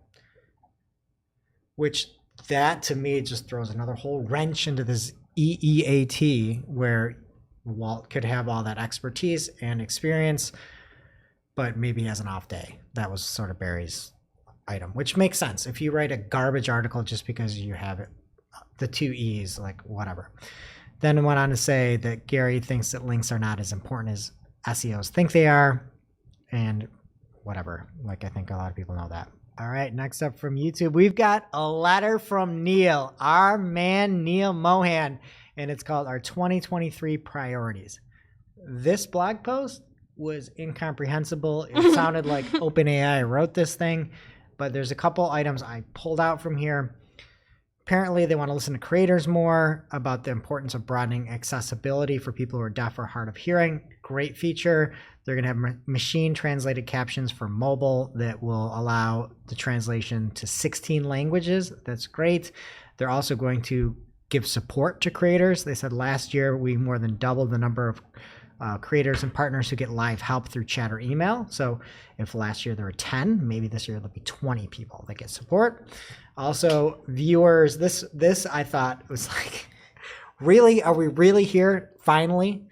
Speaker 3: Which that to me just throws another whole wrench into this EEAT where Walt could have all that expertise and experience, but maybe he has an off day. That was sort of Barry's item, which makes sense. If you write a garbage article just because you have it, the two E's, like whatever. Then it went on to say that Gary thinks that links are not as important as SEOs think they are, and whatever. Like, I think a lot of people know that. All right, next up from YouTube, we've got a letter from Neil, our man Neil Mohan, and it's called Our 2023 Priorities. This blog post was incomprehensible. It sounded like OpenAI wrote this thing, but there's a couple items I pulled out from here. Apparently, they want to listen to creators more about the importance of broadening accessibility for people who are deaf or hard of hearing. Great feature. They're going to have machine translated captions for mobile that will allow the translation to 16 languages. That's great. They're also going to give support to creators. They said last year we more than doubled the number of creators and partners who get live help through chat or email. So if last year there were 10, maybe this year there'll be 20 people that get support. Also, viewers, this I thought was like, really? Are we really here? Finally?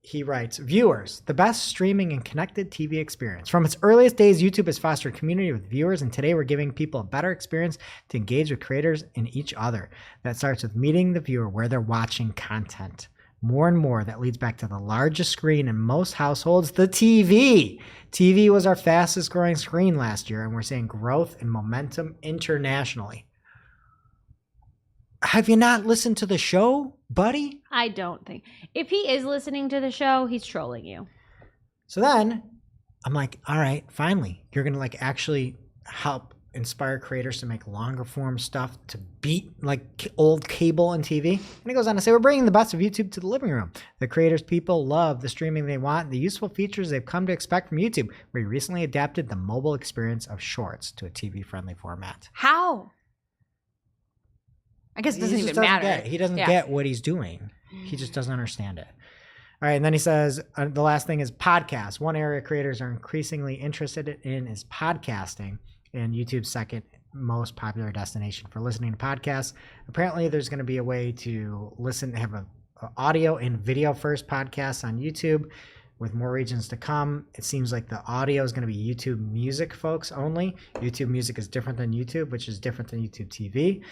Speaker 3: He writes, viewers, the best streaming and connected TV experience. From its earliest days, YouTube has fostered community with viewers, and today we're giving people a better experience to engage with creators and each other. That starts with meeting the viewer where they're watching content. More and more, that leads back to the largest screen in most households, the TV. TV was our fastest growing screen last year, and we're seeing growth and momentum internationally. Have you not listened to the show, buddy?
Speaker 1: I don't think. If he is listening to the show, he's trolling you.
Speaker 3: So then I'm like, all right, finally, you're going to like actually help inspire creators to make longer form stuff to beat like old cable and TV. And he goes on to say, we're bringing the best of YouTube to the living room. The creators people love the streaming they want, the useful features they've come to expect from YouTube. We recently adapted the mobile experience of Shorts to a TV-friendly format.
Speaker 2: How? I guess it doesn't even matter.
Speaker 3: He doesn't get what he's doing. He just doesn't understand it. All right, and then he says, the last thing is podcasts. One area creators are increasingly interested in is podcasting, and YouTube's second most popular destination for listening to podcasts. Apparently, there's going to be a way to have a audio and video first podcasts on YouTube with more regions to come. It seems like the audio is going to be YouTube Music folks only. YouTube Music is different than YouTube, which is different than YouTube TV.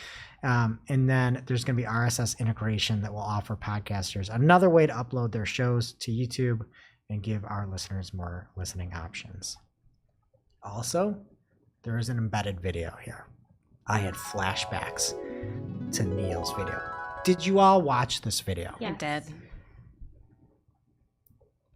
Speaker 3: And then there's going to be RSS integration that will offer podcasters another way to upload their shows to YouTube and give our listeners more listening options. Also, there is an embedded video here. I had flashbacks to Neil's video. Did you all watch this video?
Speaker 1: Yeah.
Speaker 2: I did.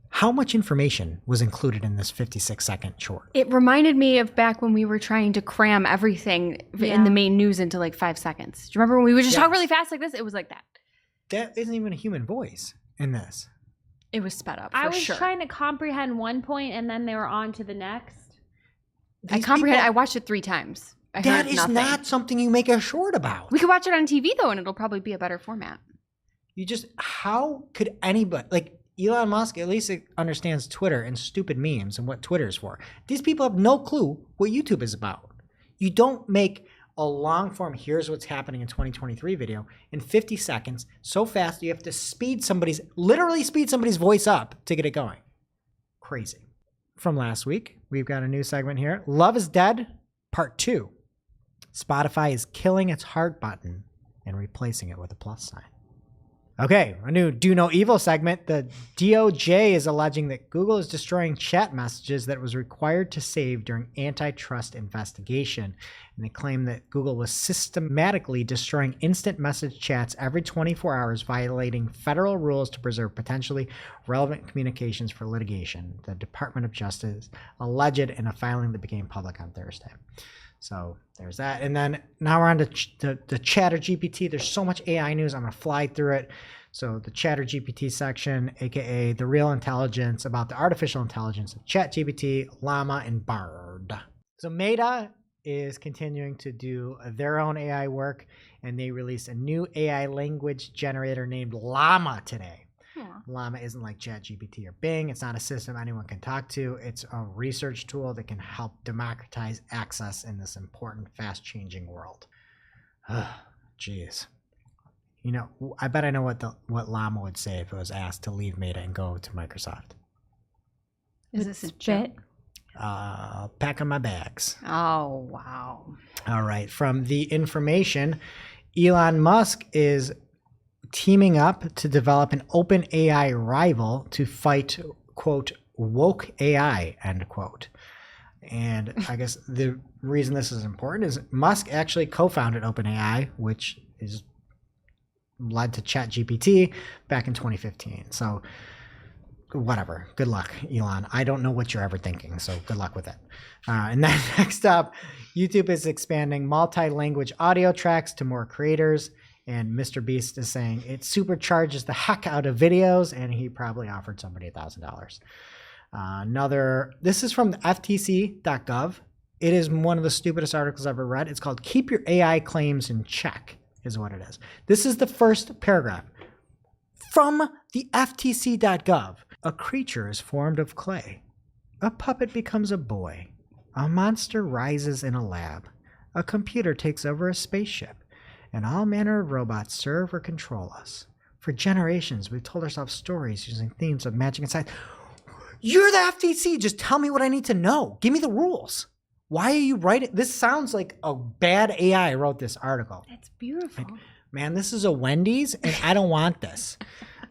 Speaker 3: How much information was included in this 56-second short?
Speaker 2: It reminded me of back when we were trying to cram everything in the main news into like 5 seconds. Do you remember when we would just talk really fast like this? It was like that.
Speaker 3: That isn't even a human voice in this.
Speaker 2: It was sped up.
Speaker 1: I was trying to comprehend one point and then they were on to the next.
Speaker 2: I watched it 3 times.
Speaker 3: That is not something you make a short about.
Speaker 2: We could watch it on TV though, and it'll probably be a better format.
Speaker 3: How could anybody, like Elon Musk at least understands Twitter and stupid memes and what Twitter is for. These people have no clue what YouTube is about. You don't make a long form, here's what's happening in 2023 video in 50 seconds so fast you have to literally speed somebody's voice up to get it going. Crazy. From last week, we've got a new segment here. Love is Dead, Part 2. Spotify is killing its heart button and replacing it with a plus sign. Okay, a new Do No Evil segment. The DOJ is alleging that Google is destroying chat messages that it was required to save during antitrust investigation. And they claim that Google was systematically destroying instant message chats every 24 hours, violating federal rules to preserve potentially relevant communications for litigation. The Department of Justice alleged in a filing that became public on Thursday. So there's that. And then now we're on to the ChatGPT. There's so much AI news. I'm going to fly through it. So the ChatGPT section, aka the real intelligence about the artificial intelligence of ChatGPT, Llama, and Bard. So Meta is continuing to do their own AI work, and they released a new AI language generator named Llama today. Llama isn't like ChatGPT or Bing. It's not a system anyone can talk to. It's a research tool that can help democratize access in this important, fast-changing world. Jeez. You know, I bet I know what Llama would say if it was asked to leave Meta and go to Microsoft.
Speaker 2: Is this a joke?
Speaker 3: Packing my bags.
Speaker 2: Oh, wow.
Speaker 3: All right. From the information, Elon Musk is teaming up to develop an open AI rival to fight, quote, woke AI, end quote. And I guess the reason this is important is Musk actually co-founded OpenAI, which is led to ChatGPT back in 2015. So whatever. Good luck, Elon. I don't know what you're ever thinking, so good luck with it. And then next up, YouTube is expanding multi-language audio tracks to more creators. And Mr. Beast is saying it supercharges the heck out of videos, and he probably offered somebody $1,000. This is from the FTC.gov. It is one of the stupidest articles I've ever read. It's called "Keep Your AI Claims in Check," is what it is. This is the first paragraph from the FTC.gov. A creature is formed of clay. A puppet becomes a boy. A monster rises in a lab. A computer takes over a spaceship. And all manner of robots serve or control us. For generations, we've told ourselves stories using themes of magic and science. You're the FTC. Just tell me what I need to know. Give me the rules. Why are you writing? This sounds like a bad AI wrote this article.
Speaker 2: It's beautiful.
Speaker 3: Like, man, this is a Wendy's, and I don't want this.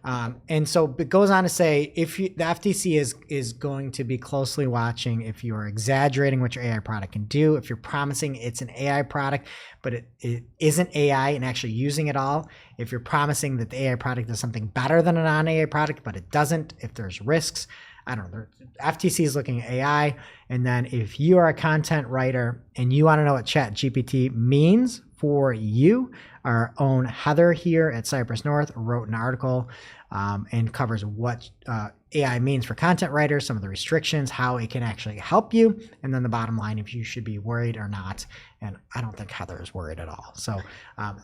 Speaker 3: And so it goes on to say, the FTC is going to be closely watching if you are exaggerating what your AI product can do, if you're promising it's an AI product, but it isn't AI and actually using it all, if you're promising that the AI product is something better than a non-AI product, but it doesn't, if there's risks. I don't know. The FTC is looking at AI. And then if you are a content writer and you want to know what ChatGPT means for you, our own Heather here at Cypress North wrote an article and covers what AI means for content writers, some of the restrictions, how it can actually help you, and then the bottom line, if you should be worried or not. And I don't think Heather is worried at all. So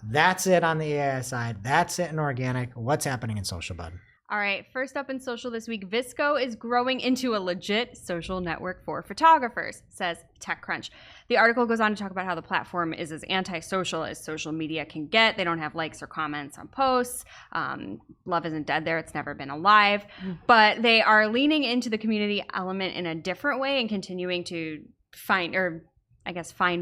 Speaker 3: that's it on the AI side. That's it in organic. What's happening in social, bud?
Speaker 2: All right, first up in social this week, VSCO is growing into a legit social network for photographers, says TechCrunch. The article goes on to talk about how the platform is as antisocial as social media can get. They don't have likes or comments on posts. Love isn't dead there. It's never been alive. But they are leaning into the community element in a different way and continuing to find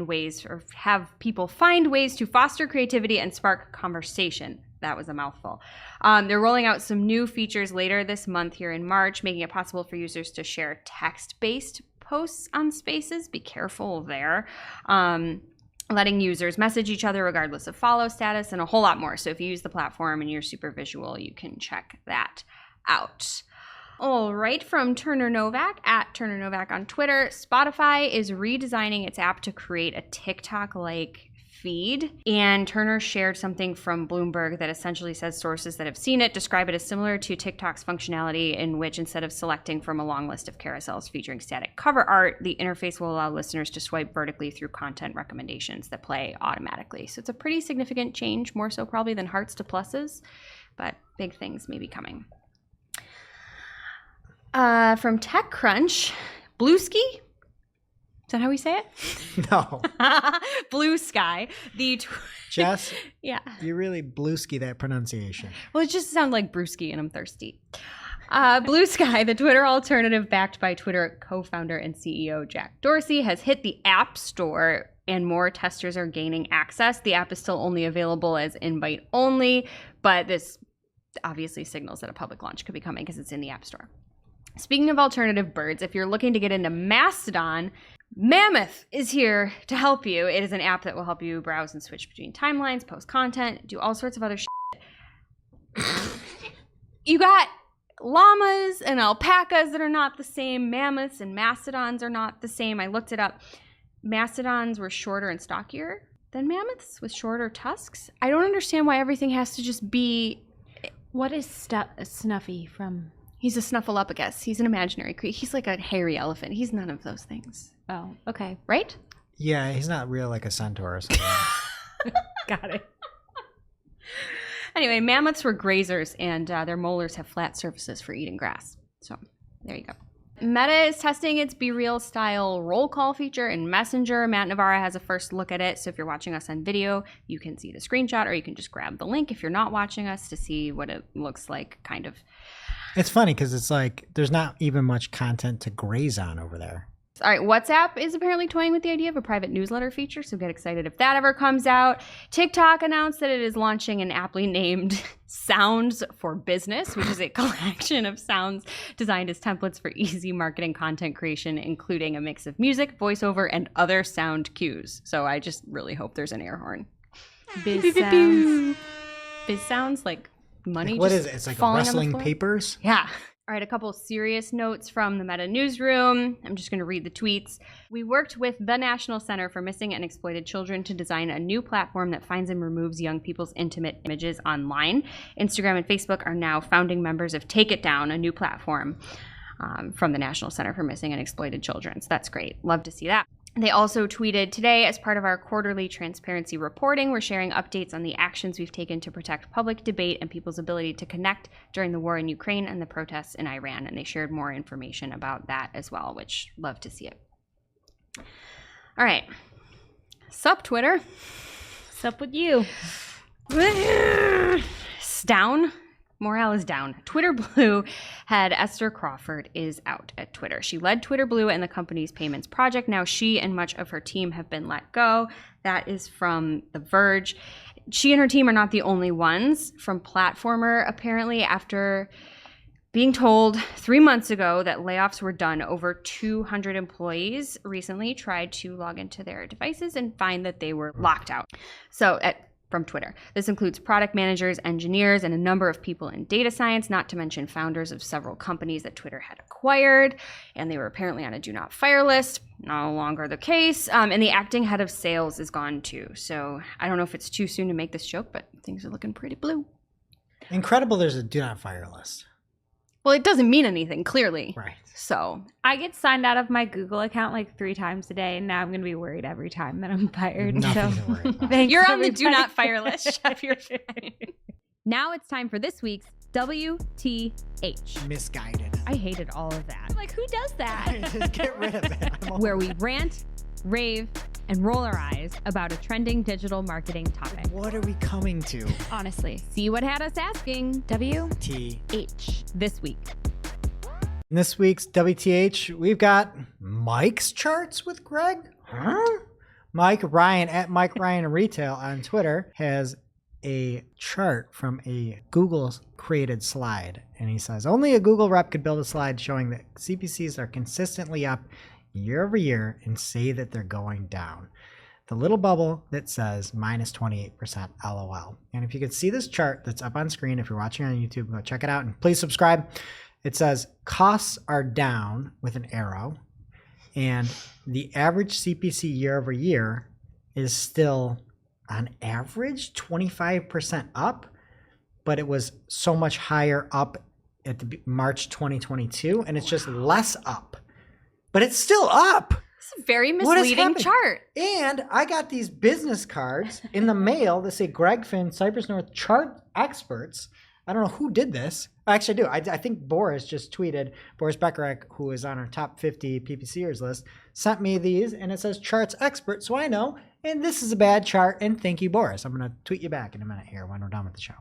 Speaker 2: ways, or have people find ways to foster creativity and spark conversation. That was a mouthful. They're rolling out some new features later this month here in March, making it possible for users to share text-based posts on Spaces. Be careful there. Letting users message each other regardless of follow status, and a whole lot more. So if you use the platform and you're super visual, you can check that out. All right, from Turner Novak at Turner Novak on Twitter, Spotify is redesigning its app to create a TikTok-like feed, and Turner shared something from Bloomberg that essentially says sources that have seen it describe it as similar to TikTok's functionality, in which instead of selecting from a long list of carousels featuring static cover art, the interface will allow listeners to swipe vertically through content recommendations that play automatically. So it's a pretty significant change, more so probably than hearts to pluses, but big things may be coming. From TechCrunch, Bluesky. Is that how we say it?
Speaker 3: No.
Speaker 2: Blue Sky.
Speaker 3: Jess,
Speaker 2: yeah.
Speaker 3: You really bluesky that pronunciation.
Speaker 2: Well, it just sounds like brewski, and I'm thirsty. Blue Sky, the Twitter alternative backed by Twitter co-founder and CEO Jack Dorsey, has hit the App Store, and more testers are gaining access. The app is still only available as invite only, but this obviously signals that a public launch could be coming because it's in the App Store. Speaking of alternative birds, if you're looking to get into Mastodon, Mammoth is here to help you. It is an app that will help you browse and switch between timelines, post content, do all sorts of other shit. You got llamas and alpacas that are not the same. Mammoths and mastodons are not the same. I looked it up. mastodons were shorter and stockier than mammoths with shorter tusks. I don't understand why everything has to just be...
Speaker 1: What is Snuffy from?
Speaker 2: He's a snuffleupagus. He's an imaginary creature. He's like a hairy elephant. He's none of those things.
Speaker 1: Oh, okay.
Speaker 2: Right?
Speaker 3: Yeah, he's not real like a centaur or something.
Speaker 1: Got it.
Speaker 2: Anyway, mammoths were grazers, and their molars have flat surfaces for eating grass. So there you go. Meta is testing its Be Real style roll call feature in Messenger. Matt Navarra has a first look at it. So if you're watching us on video, you can see the screenshot, or you can just grab the link if you're not watching us to see what it looks like, kind of.
Speaker 3: It's funny because it's like there's not even much content to graze on over there.
Speaker 2: All right, WhatsApp is apparently toying with the idea of a private newsletter feature, so get excited if that ever comes out. TikTok announced that it is launching an aptly named Sounds for Business, which is a collection of sounds designed as templates for easy marketing content creation, including a mix of music, voiceover, and other sound cues. So I just really hope there's an air horn.
Speaker 1: Biz sounds.
Speaker 2: Biz sounds like money.
Speaker 3: Like, what
Speaker 2: just
Speaker 3: is it? It's like
Speaker 2: falling on the
Speaker 3: wrestling
Speaker 2: floor?
Speaker 3: papers?
Speaker 2: Yeah. All right, a couple serious notes from the Meta newsroom. I'm just going to read the tweets. We worked with the National Center for Missing and Exploited Children to design a new platform that finds and removes young people's intimate images online. Instagram and Facebook are now founding members of Take It Down, a new platform from the National Center for Missing and Exploited Children. So that's great. Love to see that. They also tweeted, today, as part of our quarterly transparency reporting, we're sharing updates on the actions we've taken to protect public debate and people's ability to connect during the war in Ukraine and the protests in Iran. And they shared more information about that as well, which love to see it. All right. Sup, Twitter?
Speaker 1: Sup with you?
Speaker 2: It's down. Morale is down. Twitter Blue head Esther Crawford is out at Twitter. She led Twitter Blue and the company's payments project. Now she and much of her team have been let go. That is from The Verge. She and her team are not the only ones. From Platformer, apparently, after being told 3 months ago that layoffs were done, over 200 employees recently tried to log into their devices and find that they were locked out. So from Twitter. This includes product managers, engineers, and a number of people in data science, not to mention founders of several companies that Twitter had acquired, and they were apparently on a do not fire list. No longer the case. And the acting head of sales is gone too. So I don't know if it's too soon to make this joke, but things are looking pretty blue.
Speaker 3: Incredible there's a do not fire list.
Speaker 2: Well, it doesn't mean anything, clearly.
Speaker 3: Right.
Speaker 2: So
Speaker 1: I get signed out of my Google account like 3 times a day, and now I'm going to be worried every time that I'm fired.
Speaker 3: Nothing
Speaker 1: so
Speaker 3: to worry about.
Speaker 1: thanks,
Speaker 2: you're on the do
Speaker 1: everybody.
Speaker 2: not fire list. If you're fine.
Speaker 5: Now it's time for this week's WTH.
Speaker 3: Misguided.
Speaker 5: I hated all of that.
Speaker 1: Like, who does that?
Speaker 3: Just get rid of it.
Speaker 5: Where we rant, rave, and roll our eyes about a trending digital marketing topic.
Speaker 3: What are we coming to?
Speaker 1: Honestly.
Speaker 5: See what had us asking
Speaker 3: WTH.
Speaker 5: this week.
Speaker 3: In this week's WTH, we've got Mike's charts with Greg. Huh? Mike Ryan at Mike Ryan Retail on Twitter has a chart from a Google created slide. And he says, only a Google rep could build a slide showing that CPCs are consistently up year over year and say that they're going down. The little bubble that says minus 28% LOL. And if you can see this chart that's up on screen, if you're watching on YouTube, go check it out and please subscribe. It says costs are down with an arrow, and the average CPC year over year is still on average 25% up, but it was so much higher up at the March 2022, and it's just less up, but it's still up.
Speaker 2: It's a very
Speaker 3: What is
Speaker 2: misleading
Speaker 3: happening?
Speaker 2: chart.
Speaker 3: And I got these business cards in the mail that say Greg Finn, Cypress North chart experts. I don't know who did this. Actually, I do. I think Boris just tweeted, Boris Beckerek, who is on our top 50 PPCers list, sent me these, and it says charts expert, so I know. And this is a bad chart, and thank you, Boris. I'm going to tweet you back in a minute here when we're done with the show.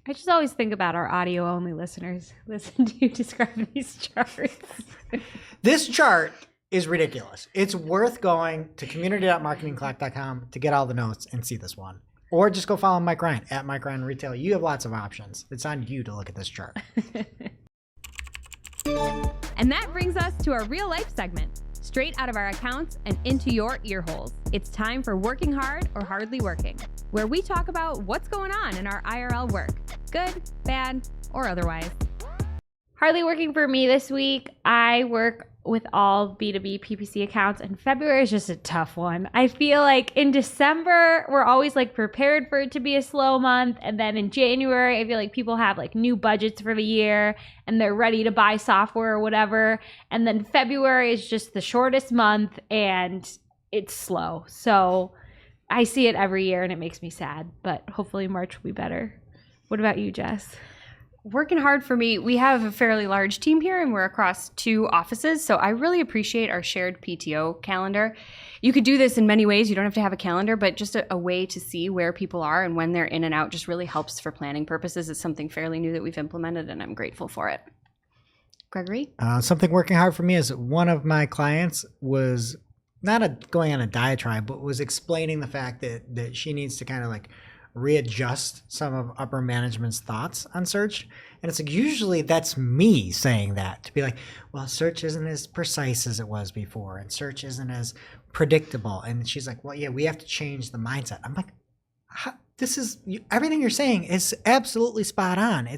Speaker 1: I just always think about our audio-only listeners. Listen to you describe these charts.
Speaker 3: This chart is ridiculous. It's worth going to community.marketingclock.com to get all the notes and see this one. Or just go follow Mike Ryan at Mike Ryan Retail. You have lots of options. It's on you to look at this chart.
Speaker 5: And that brings us to our real life segment. Straight out of our accounts and into your ear holes. It's time for Working Hard or Hardly Working, where we talk about what's going on in our IRL work, good, bad, or otherwise.
Speaker 1: Hardly working for me this week. I work with all B2B PPC accounts, and February is just a tough one. I feel like in December, we're always like prepared for it to be a slow month. And then in January, I feel like people have like new budgets for the year and they're ready to buy software or whatever. And then February is just the shortest month and it's slow. So I see it every year and it makes me sad, but hopefully March will be better. What about you, Jess?
Speaker 2: Working hard for me. We have a fairly large team here and we're across 2 offices. So I really appreciate our shared PTO calendar. You could do this in many ways. You don't have to have a calendar, but just a way to see where people are and when they're in and out just really helps for planning purposes. It's something fairly new that we've implemented and I'm grateful for it. Gregory?
Speaker 3: Something working hard for me is one of my clients was not going on a diatribe, but was explaining the fact that she needs to kind of like readjust some of upper management's thoughts on search. And it's like, usually that's me saying that, to be like, well, search isn't as precise as it was before and search isn't as predictable. And she's like, well, yeah, we have to change the mindset. I'm like, everything you're saying is absolutely spot on.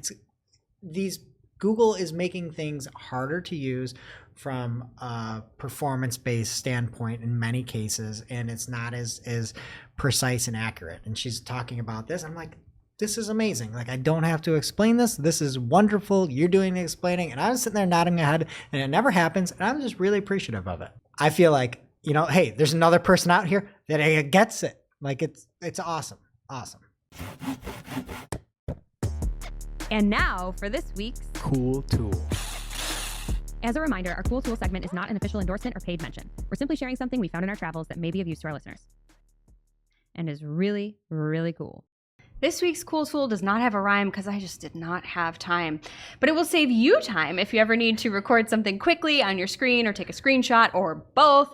Speaker 3: Google is making things harder to use from a performance-based standpoint in many cases, and it's not as precise and accurate. And she's talking about this. I'm like, this is amazing. Like, I don't have to explain this. This is wonderful. You're doing the explaining. And I was sitting there nodding my head, and it never happens. And I'm just really appreciative of it. I feel like, hey, there's another person out here that gets it. Like, it's awesome. Awesome.
Speaker 5: And now for this week's
Speaker 3: Cool Tool.
Speaker 5: As a reminder, our Cool Tool segment is not an official endorsement or paid mention. We're simply sharing something we found in our travels that may be of use to our listeners and is really, really cool.
Speaker 2: This week's Cool Tool does not have a rhyme because I just did not have time. But it will save you time if you ever need to record something quickly on your screen or take a screenshot or both.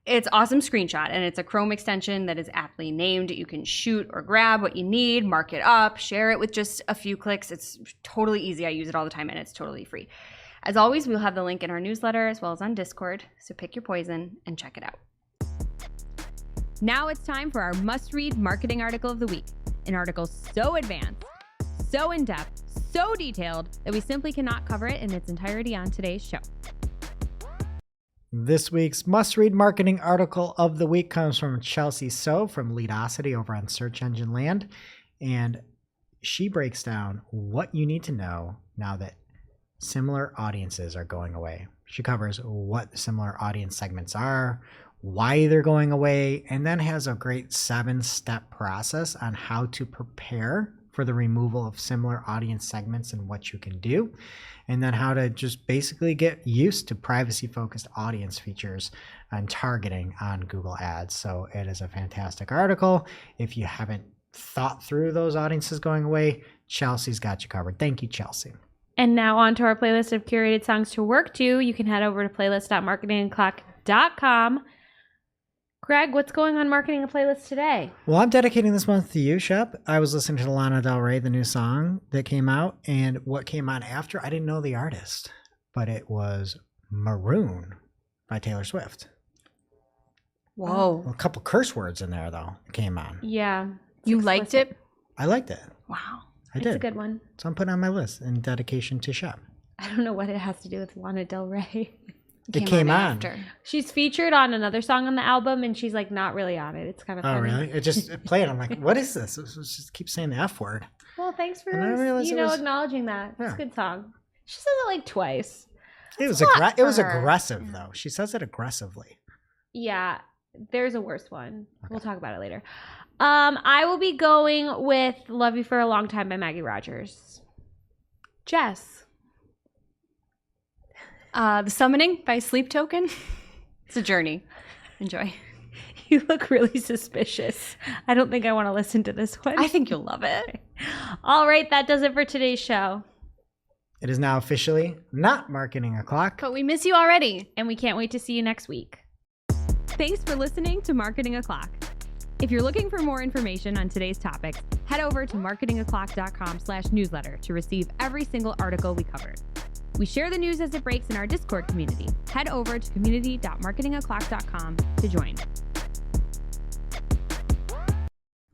Speaker 2: It's Awesome Screenshot, and it's a Chrome extension that is aptly named. You can shoot or grab what you need, mark it up, share it with just a few clicks. It's totally easy. I use it all the time, and it's totally free. As always, we'll have the link in our newsletter as well as on Discord, so pick your poison and check it out.
Speaker 5: Now it's time for our must-read marketing article of the week. An article so advanced, so in-depth, so detailed that we simply cannot cover it in its entirety on today's show.
Speaker 3: This week's must-read marketing article of the week comes from Chelsea So from Leadosity over on Search Engine Land. And she breaks down what you need to know now that similar audiences are going away. She covers what similar audience segments are, why they're going away, and then has a great 7-step process on how to prepare for the removal of similar audience segments and what you can do, and then how to just basically get used to privacy-focused audience features and targeting on Google Ads. So it is a fantastic article. If you haven't thought through those audiences going away, Chelsea's got you covered. Thank you, Chelsea.
Speaker 1: And now on to our playlist of curated songs to work to. You can head over to playlist.marketingaclock.com. Greg, what's going on Marketing a Playlist today?
Speaker 3: Well, I'm dedicating this month to you, Shep. I was listening to Lana Del Rey, the new song that came out, and what came on after, I didn't know the artist, but it was Maroon by Taylor Swift.
Speaker 2: Whoa.
Speaker 3: A couple curse words in there, though, came on.
Speaker 1: Yeah.
Speaker 2: You liked it?
Speaker 3: I liked it.
Speaker 2: Wow.
Speaker 3: I did.
Speaker 1: It's a good one.
Speaker 3: So I'm putting it on my list in dedication to Shep.
Speaker 1: I don't know what it has to do with Lana Del Rey.
Speaker 3: It came on.
Speaker 2: After.
Speaker 1: She's featured on another song on the album, and she's like not really on it. It's kind of funny.
Speaker 3: Oh, really? It just played. I'm like, what is this? It just keeps saying the F word.
Speaker 1: Well, thanks for
Speaker 3: And I realized it was-
Speaker 1: acknowledging that. It's
Speaker 3: Yeah.
Speaker 1: a good song. She says it like twice.
Speaker 3: It was
Speaker 2: lot
Speaker 3: it was
Speaker 2: for her.
Speaker 3: aggressive, though. She says it aggressively.
Speaker 1: Yeah, there's a worse one. We'll talk about it later. I will be going with "Love You for a Long Time" by Maggie Rogers. Jess.
Speaker 2: The Summoning by Sleep Token. It's a journey. Enjoy.
Speaker 1: You look really suspicious. I don't think I want to listen to this one.
Speaker 2: I think you'll love it.
Speaker 1: All right, that does it for today's show.
Speaker 3: It is now officially not Marketing O'Clock.
Speaker 2: But we miss you already.
Speaker 1: And we can't wait to see you next week.
Speaker 5: Thanks for listening to Marketing O'Clock. If you're looking for more information on today's topics, head over to marketingoclock.com/newsletter to receive every single article we covered. We share the news as it breaks in our Discord community. Head over to community.marketingoclock.com to join.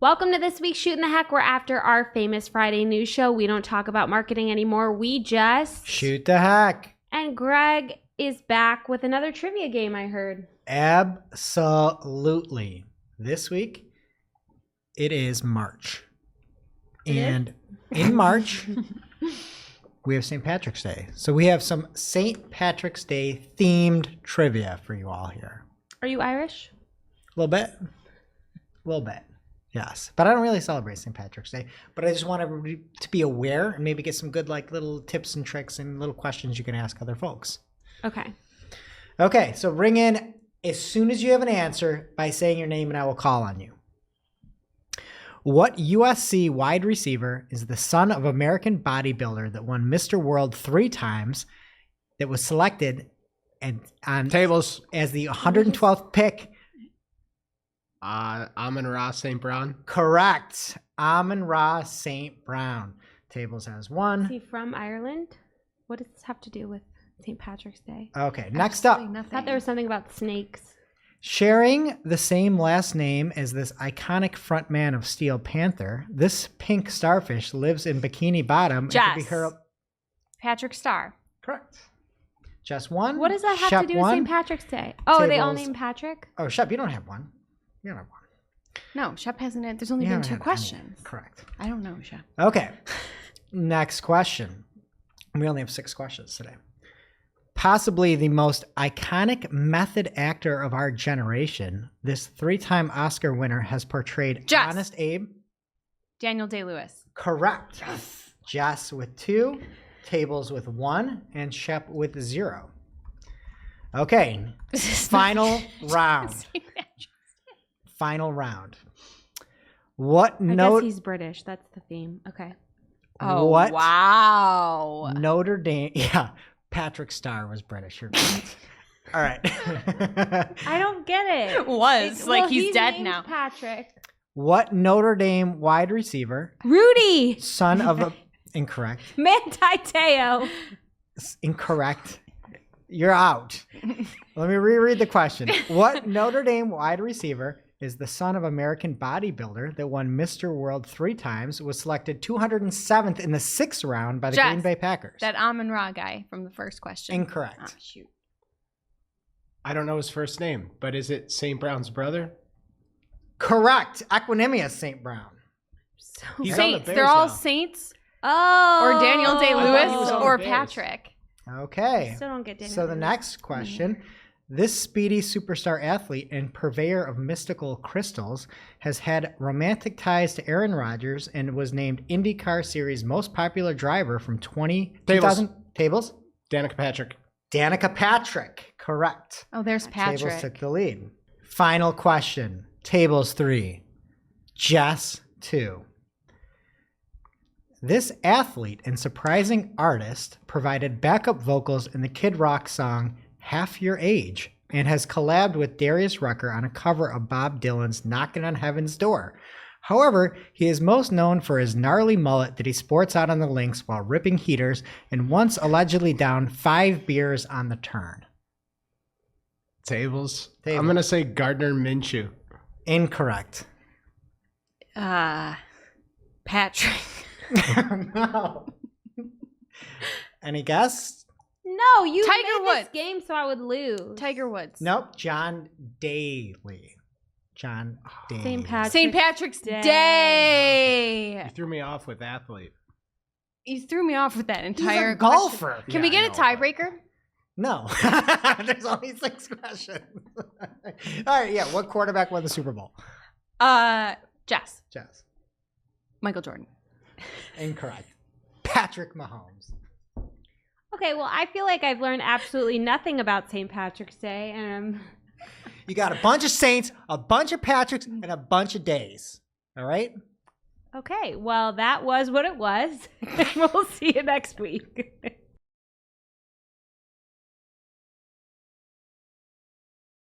Speaker 1: Welcome to this week's Shootin the Heck. We're after our famous Friday news show. We don't talk about marketing anymore. We just
Speaker 3: Shoot the heck.
Speaker 1: And Greg is back with another trivia game, I heard.
Speaker 3: Absolutely. This week, it is March. And in March, we have St. Patrick's Day. So we have some St. Patrick's Day themed trivia for you all here.
Speaker 1: Are you Irish?
Speaker 3: A little bit. A little bit. Yes. But I don't really celebrate St. Patrick's Day. But I just want everybody to be aware and maybe get some good little tips and tricks and little questions you can ask other folks.
Speaker 1: Okay.
Speaker 3: Okay. So ring in as soon as you have an answer by saying your name and I will call on you. What USC wide receiver is the son of American bodybuilder that won Mr. World 3 times, that was selected on
Speaker 6: Tables.
Speaker 3: as the 112th pick?
Speaker 6: Amon-Ra St. Brown.
Speaker 3: Correct. Amon-Ra St. Brown. Tables has
Speaker 1: Is
Speaker 3: 1.
Speaker 1: he from Ireland? What does this have to do with St. Patrick's Day?
Speaker 3: Okay, next up.
Speaker 1: I thought there was something about snakes.
Speaker 3: Sharing the same last name as this iconic frontman of Steel Panther, this pink starfish lives in Bikini Bottom.
Speaker 2: Jess. Patrick Star.
Speaker 3: Correct. Just one.
Speaker 1: What does that have
Speaker 3: Shep
Speaker 1: to do with
Speaker 3: one.
Speaker 1: St. Patrick's Day? Oh, they all
Speaker 3: Tables.
Speaker 1: named Patrick?
Speaker 3: Oh, Shep, you don't have one. You don't have one.
Speaker 2: No, Shep hasn't. There's only
Speaker 3: You
Speaker 2: been
Speaker 3: haven't
Speaker 2: 2
Speaker 3: had any.
Speaker 2: questions.
Speaker 3: Correct.
Speaker 2: I don't know, Shep.
Speaker 3: Okay. Next question. We only have 6 questions today. Possibly the most iconic method actor of our generation, this 3-time Oscar winner has portrayed
Speaker 2: Jess.
Speaker 3: Honest Abe.
Speaker 2: Daniel Day-Lewis.
Speaker 3: Correct. Jess with 2, Tables with 1, and Shep with 0. Okay. Final round. Final round. What
Speaker 1: I guess
Speaker 3: note?
Speaker 1: he's British. That's the theme. Okay.
Speaker 2: Oh,
Speaker 3: What?
Speaker 2: wow.
Speaker 3: Notre Dame. Yeah. Patrick Star was British. You're correct. All right.
Speaker 1: I don't get it.
Speaker 2: It was.
Speaker 1: Well,
Speaker 2: He's dead
Speaker 1: named
Speaker 2: now.
Speaker 1: Patrick.
Speaker 3: What Notre Dame wide receiver,
Speaker 1: Rudy.
Speaker 3: son of a... Incorrect.
Speaker 1: Manti Te'o.
Speaker 3: Incorrect. You're out. Let me reread the question. What Notre Dame wide receiver is the son of American bodybuilder that won Mr. World 3 times, was selected 207th in the 6th round by the
Speaker 2: Jess,
Speaker 3: Green Bay Packers?
Speaker 2: That Amon-Ra guy from the first question.
Speaker 3: Incorrect.
Speaker 2: Ah, shoot.
Speaker 6: I don't know his first name, but is it St. Brown's brother?
Speaker 3: Correct. Equanimous St. Brown.
Speaker 1: So
Speaker 6: He's on the
Speaker 2: Saints.
Speaker 6: Bears
Speaker 2: They're all
Speaker 6: now.
Speaker 2: Saints.
Speaker 1: Oh.
Speaker 2: Or Daniel
Speaker 6: I thought he was
Speaker 2: Day-Lewis
Speaker 6: on
Speaker 2: or
Speaker 6: the Bears.
Speaker 2: Patrick.
Speaker 3: Okay.
Speaker 1: Still don't get Daniel.
Speaker 3: So the next question. This speedy superstar athlete and purveyor of mystical crystals has had romantic ties to Aaron Rodgers and was named IndyCar Series most popular driver from 2000 Tables?
Speaker 6: Danica Patrick.
Speaker 3: Danica Patrick. Correct.
Speaker 2: Oh, there's
Speaker 3: Tables
Speaker 2: Patrick.
Speaker 3: took the lead. Final question. Tables 3. Jess 2. This athlete and surprising artist provided backup vocals in the Kid Rock song Half Your Age and has collabed with Darius Rucker on a cover of Bob Dylan's Knockin' on Heaven's Door. However, he is most known for his gnarly mullet that he sports out on the links while ripping heaters and once allegedly downed 5 beers on the turn.
Speaker 6: Tables.
Speaker 3: Tables.
Speaker 6: I'm going to say Gardner Minshew.
Speaker 3: Incorrect.
Speaker 2: Patrick.
Speaker 3: No. Any guess?
Speaker 1: No, you
Speaker 2: Tiger
Speaker 1: made
Speaker 2: Woods.
Speaker 1: this game so I would lose.
Speaker 2: Tiger Woods.
Speaker 3: Nope. John Daly. John Daly.
Speaker 1: St. Patrick's
Speaker 2: St. Patrick's
Speaker 1: Day.
Speaker 2: Day.
Speaker 6: You threw me off with athlete.
Speaker 2: You threw me off with that
Speaker 3: He's
Speaker 2: entire
Speaker 3: a golfer.
Speaker 2: question. Can we get a tiebreaker?
Speaker 3: No. There's only 6 questions. All right. Yeah. What quarterback won the Super Bowl?
Speaker 2: Jess.
Speaker 3: Jess.
Speaker 2: Michael Jordan.
Speaker 3: Incorrect. Patrick Mahomes.
Speaker 1: Okay, well, I feel like I've learned absolutely nothing about St. Patrick's Day, and
Speaker 3: You got a bunch of Saints, a bunch of Patricks, and a bunch of days. All right?
Speaker 1: okay, well, that was what it was. We'll see you next week.